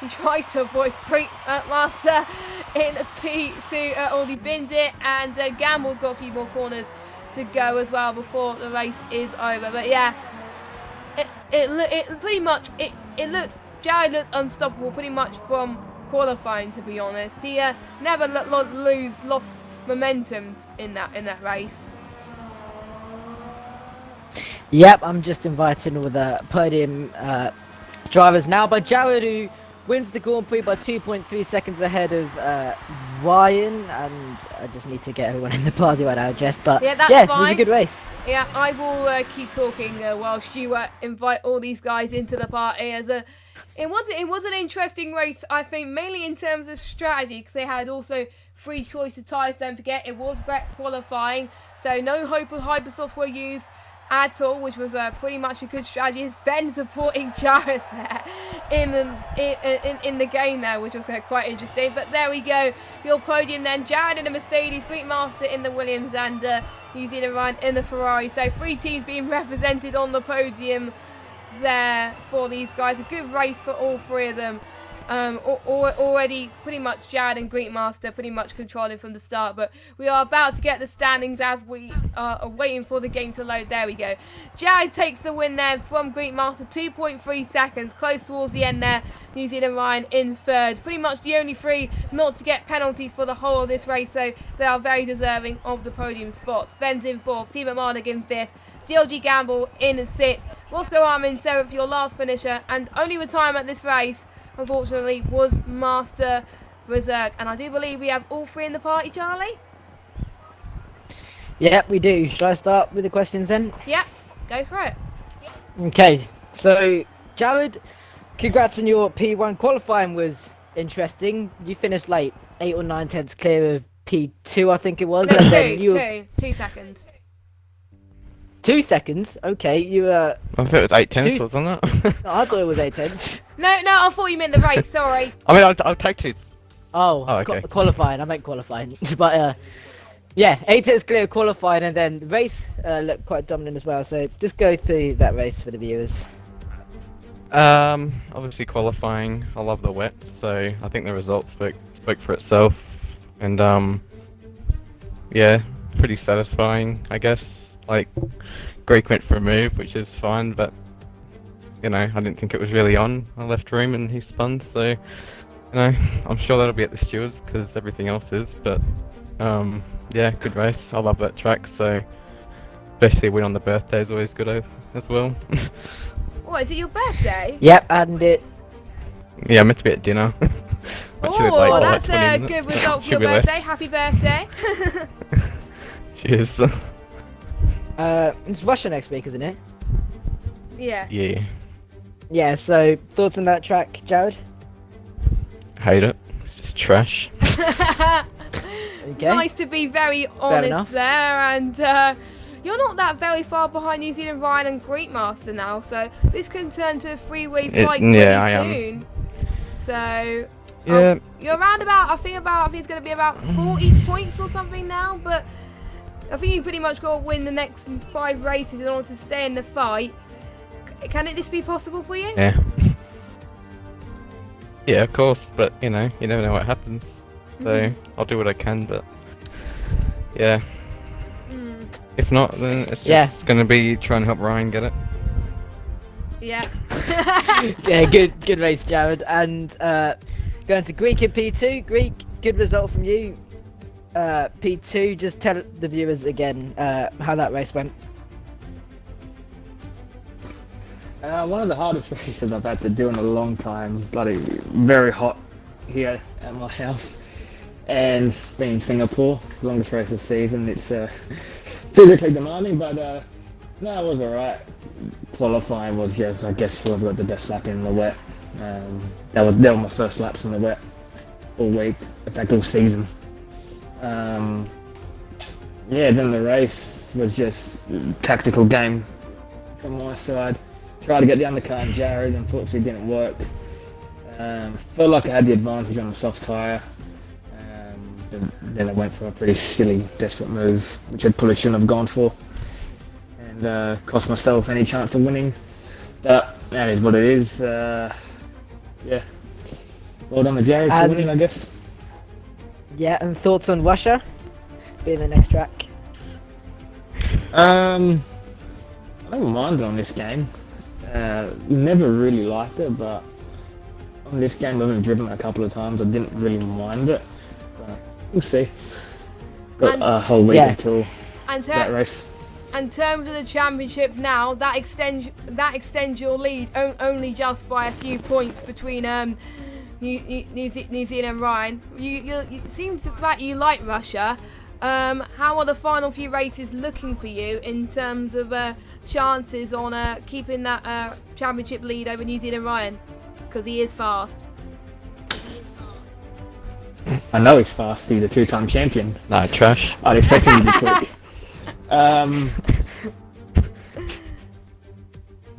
he tries to avoid Great Master in P2, already binned it, and Gamble's got a few more corners to go as well before the race is over. But yeah, it pretty much, Jared looked unstoppable pretty much from qualifying, to be honest. He never lost momentum in that race. Yep, I'm just inviting all the podium drivers now. But Jared, who wins the Grand Prix by 2.3 seconds ahead of Ryan, and I just need to get everyone in the party right now, Jess. But yeah, that's it fine. was a good race. Yeah, I will keep talking whilst you invite all these guys into the party. It was an interesting race, I think, mainly in terms of strategy, because they had also 3 choice of tyres. Don't forget, it was wet qualifying, so no Hypersofts were used at all, which was pretty much a good strategy. It's Ben supporting Jared there in the game there, which was quite interesting. But there we go, your podium then. Jared in the Mercedes, Greek Master in the Williams, and New Zealand Ryan in the Ferrari. So 3 teams being represented on the podium there for these guys. A good race for all 3 of them. Already pretty much Jared and Greek Master pretty much controlling from the start, but we are about to get the standings as we are waiting for the game to load. There we go. Jared takes the win there from Greek Master, 2.3 seconds, close towards the end there. New Zealand Ryan in 3rd, pretty much the only 3 not to get penalties for the whole of this race, so they are very deserving of the podium spots. Ben's in 4th, Team Marnik in 5th, DLG Gamble in 6th, Roscoe Arm in 7th, your last finisher, and only retirement this race, unfortunately, was Master Berserk. And I do believe we have all 3 in the party, Charlie? Yep, we do. Should I start with the questions then? Yep, go for it. Okay, so Jared, congrats on your P1. Qualifying was interesting. You finished late, 8 or 9 tenths clear of P2, I think it was. No, and then 2 seconds. 2 seconds? Okay, you were... I thought it was 8 tenths, wasn't it? No, I thought it was 8 tenths. No, I thought you meant the race, sorry. I mean, I'll take 2. Oh, okay. Qualifying, I meant qualifying. But, yeah, 8 tenths clear qualifying, and then the race looked quite dominant as well. So just go through that race for the viewers. Obviously qualifying, I love the wet, so I think the results spoke for itself. And, yeah, pretty satisfying, I guess. Like, Greek went for a move, which is fine, but, you know, I didn't think it was really on. I left room and he spun, so, you know, I'm sure that'll be at the stewards, because everything else is, but, yeah, good race. I love that track, so, especially a win on the birthday is always good as well. What, is it your birthday? Yep, and it... Yeah, I'm meant to be at dinner. Oh, that's a good result for your birthday. Happy birthday. Cheers. It's Russia next week, isn't it? Yes. Yeah. Yeah, so thoughts on that track, Jared? Hate it. It's just trash. Okay. Nice to be very honest there, and you're not that very far behind New Zealand Ryan and Greek Master now, so this can turn to a 3-way fight pretty soon. So Yeah. you're around about, I think it's going to be about 40 points or something now, but I think you pretty much got to win the next 5 races in order to stay in the fight. Can this be possible for you? Yeah. Yeah, of course, but you know, you never know what happens. So I'll do what I can, but yeah. If not, then it's just gonna be trying to help Ryan get it. Yeah. Yeah, good race, Jared. And going to Greek in P2. Greek, good result from you. P2, just tell the viewers again how that race went. One of the hardest races I've had to do in a long time. Bloody very hot here at my house, and being Singapore, longest race of the season, it's physically demanding, but no, it was alright. Qualifying was just, I guess, whoever got the best lap in the wet. They were my first laps in the wet all week, in fact all season. Yeah, then the race was just tactical game from my side. Tried to get the undercut on Jared, unfortunately didn't work. Felt like I had the advantage on a soft tyre, And then I went for a pretty silly, desperate move, which I probably shouldn't have gone for, and cost myself any chance of winning. But that is what it is. Yeah. Well done to Jared for winning, I guess. Yeah, and thoughts on Russia being the next track? I don't mind on this game. Never really liked it, but on this game I've driven it a couple of times. I didn't really mind it, but we'll see. Got a whole week until that race. In terms of the championship now, that extends your lead only just by a few points between New Zealand and Ryan. It seems that you like Russia. How are the final few races looking for you in terms of chances on keeping that championship lead over New Zealand Ryan? Because he is fast. I know he's fast. He's a two-time champion. Nah, trash. I'd expect him to be quick.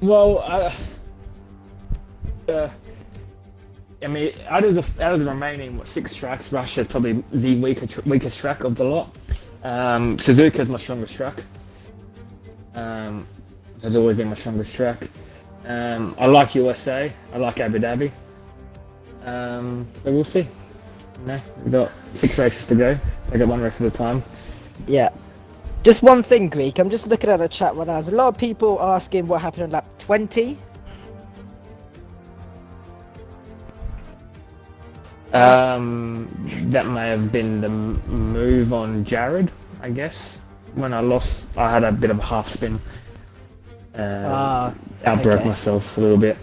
Well, I mean, out of the remaining 6 tracks, Russia's probably the weakest track of the lot. Suzuka's my strongest track. Has always been my strongest track. I like USA. I like Abu Dhabi. So we'll see. We've got 6 races to go. Take it one race at a time. Yeah. Just one thing, Greek. I'm just looking at the chat right now. There's a lot of people asking what happened on lap 20. That may have been the move on Jared, I guess. When I lost, I had a bit of a half spin. Outbroke myself a little bit.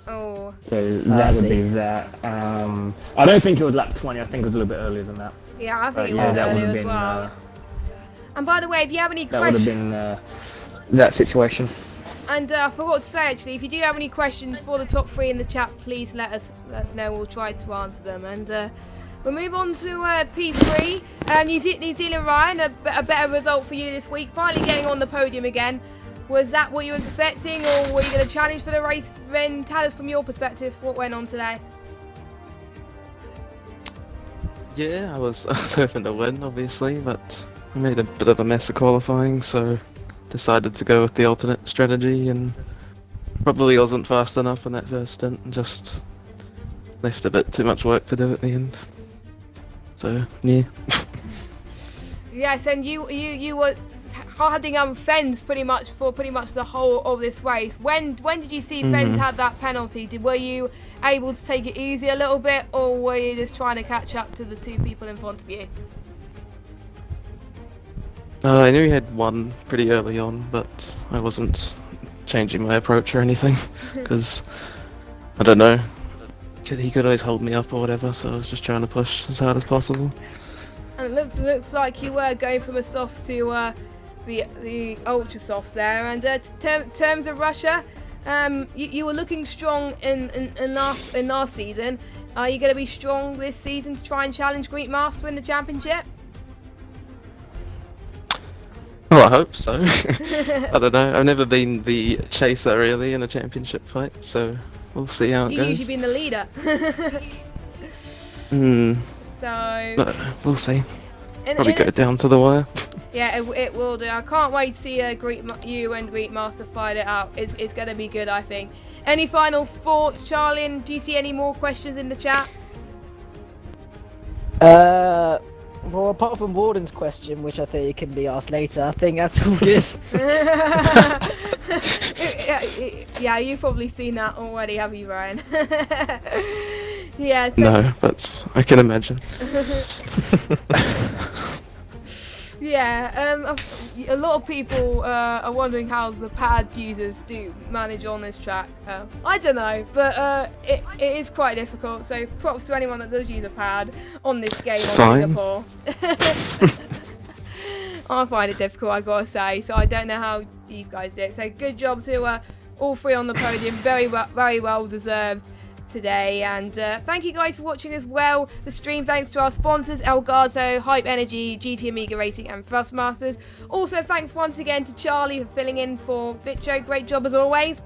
Oh. So that would be that. I don't think it was lap 20. I think it was a little bit earlier than that. Yeah, I think it yeah, was that would earlier have as been. well. And by the way, if you have any That would have questions, been that situation. and I forgot to say actually, if you do have any questions for the top 3 in the chat, please let us know. We'll try to answer them. And we'll move on to P3. New Zealand Ryan, a better result for you this week. Finally getting on the podium again. Was that what you were expecting, or were you going to challenge for the race? Then tell us from your perspective what went on today. Yeah, I was hoping to win, obviously, but I made a bit of a mess of qualifying, so decided to go with the alternate strategy, and probably wasn't fast enough in that first stint, and just left a bit too much work to do at the end. So yeah. Yes, and you were harding Fens pretty much the whole of this race. When did you see Fens had that penalty? Were you able to take it easy a little bit, or were you just trying to catch up to the 2 people in front of you? I knew he had one pretty early on, but I wasn't changing my approach or anything, because, I don't know, he could always hold me up or whatever, so I was just trying to push as hard as possible. And it looks like you were going from a soft to the ultra soft there. And terms of Russia, you were looking strong in last season. Are you going to be strong this season to try and challenge Greek Master in the championship? Well, I hope so. I don't know. I've never been the chaser really in a championship fight, so we'll see how it goes. You've usually been the leader. So But we'll see. Probably go down to the wire. Yeah, it will do. I can't wait to see you and Greek Master fight it out. It's going to be good, I think. Any final thoughts, Charlie? And do you see any more questions in the chat? Well, apart from Warden's question, which I think can be asked later, I think that's all good. Yeah, you've probably seen that already, have you, Ryan? Yeah. So No, but I can imagine. yeah, a lot of people are wondering how the pad users do manage on this track. I don't know, but it is quite difficult. So props to anyone that does use a pad on this game on Singapore. I find it difficult, I gotta say. So I don't know how these guys do it. So good job to all 3 on the podium. Very well deserved today, and thank you guys for watching as well the stream. Thanks to our sponsors Elgazo, Hype Energy, GT Amiga Racing and Thrustmasters. Also thanks once again to Charlie for filling in for Vitcho. Great job as always.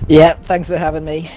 Yeah, thanks for having me.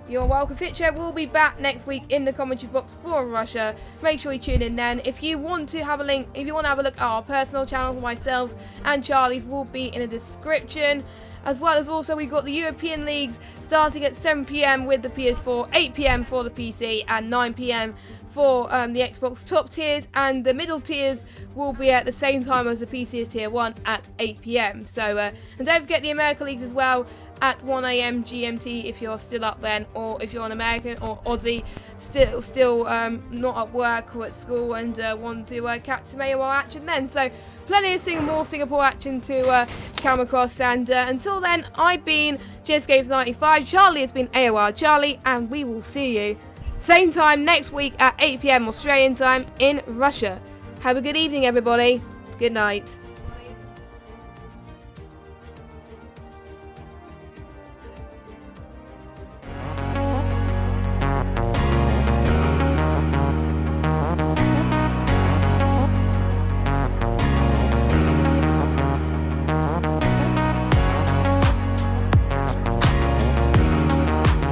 You're welcome. Fitcher will be back next week in the commentary box for Russia. Make sure you tune in then. If you want to have a look at our personal channel for myself and Charlie's will be in the description. As well as also we've got the European leagues starting at 7 PM with the PS4, 8 PM for the PC and 9 PM for the Xbox top tiers, and the middle tiers will be at the same time as the PC tier 1 at 8 PM. So, and don't forget the American leagues as well at 1 AM GMT if you're still up then, or if you're an American or Aussie still not at work or at school and want to catch some AOR action then. So plenty of more Singapore action to come across, and until then, I've been JSGames95, Charlie has been AOR Charlie, and we will see you same time next week at 8 PM Australian time in Russia. Have a good evening everybody. Good night.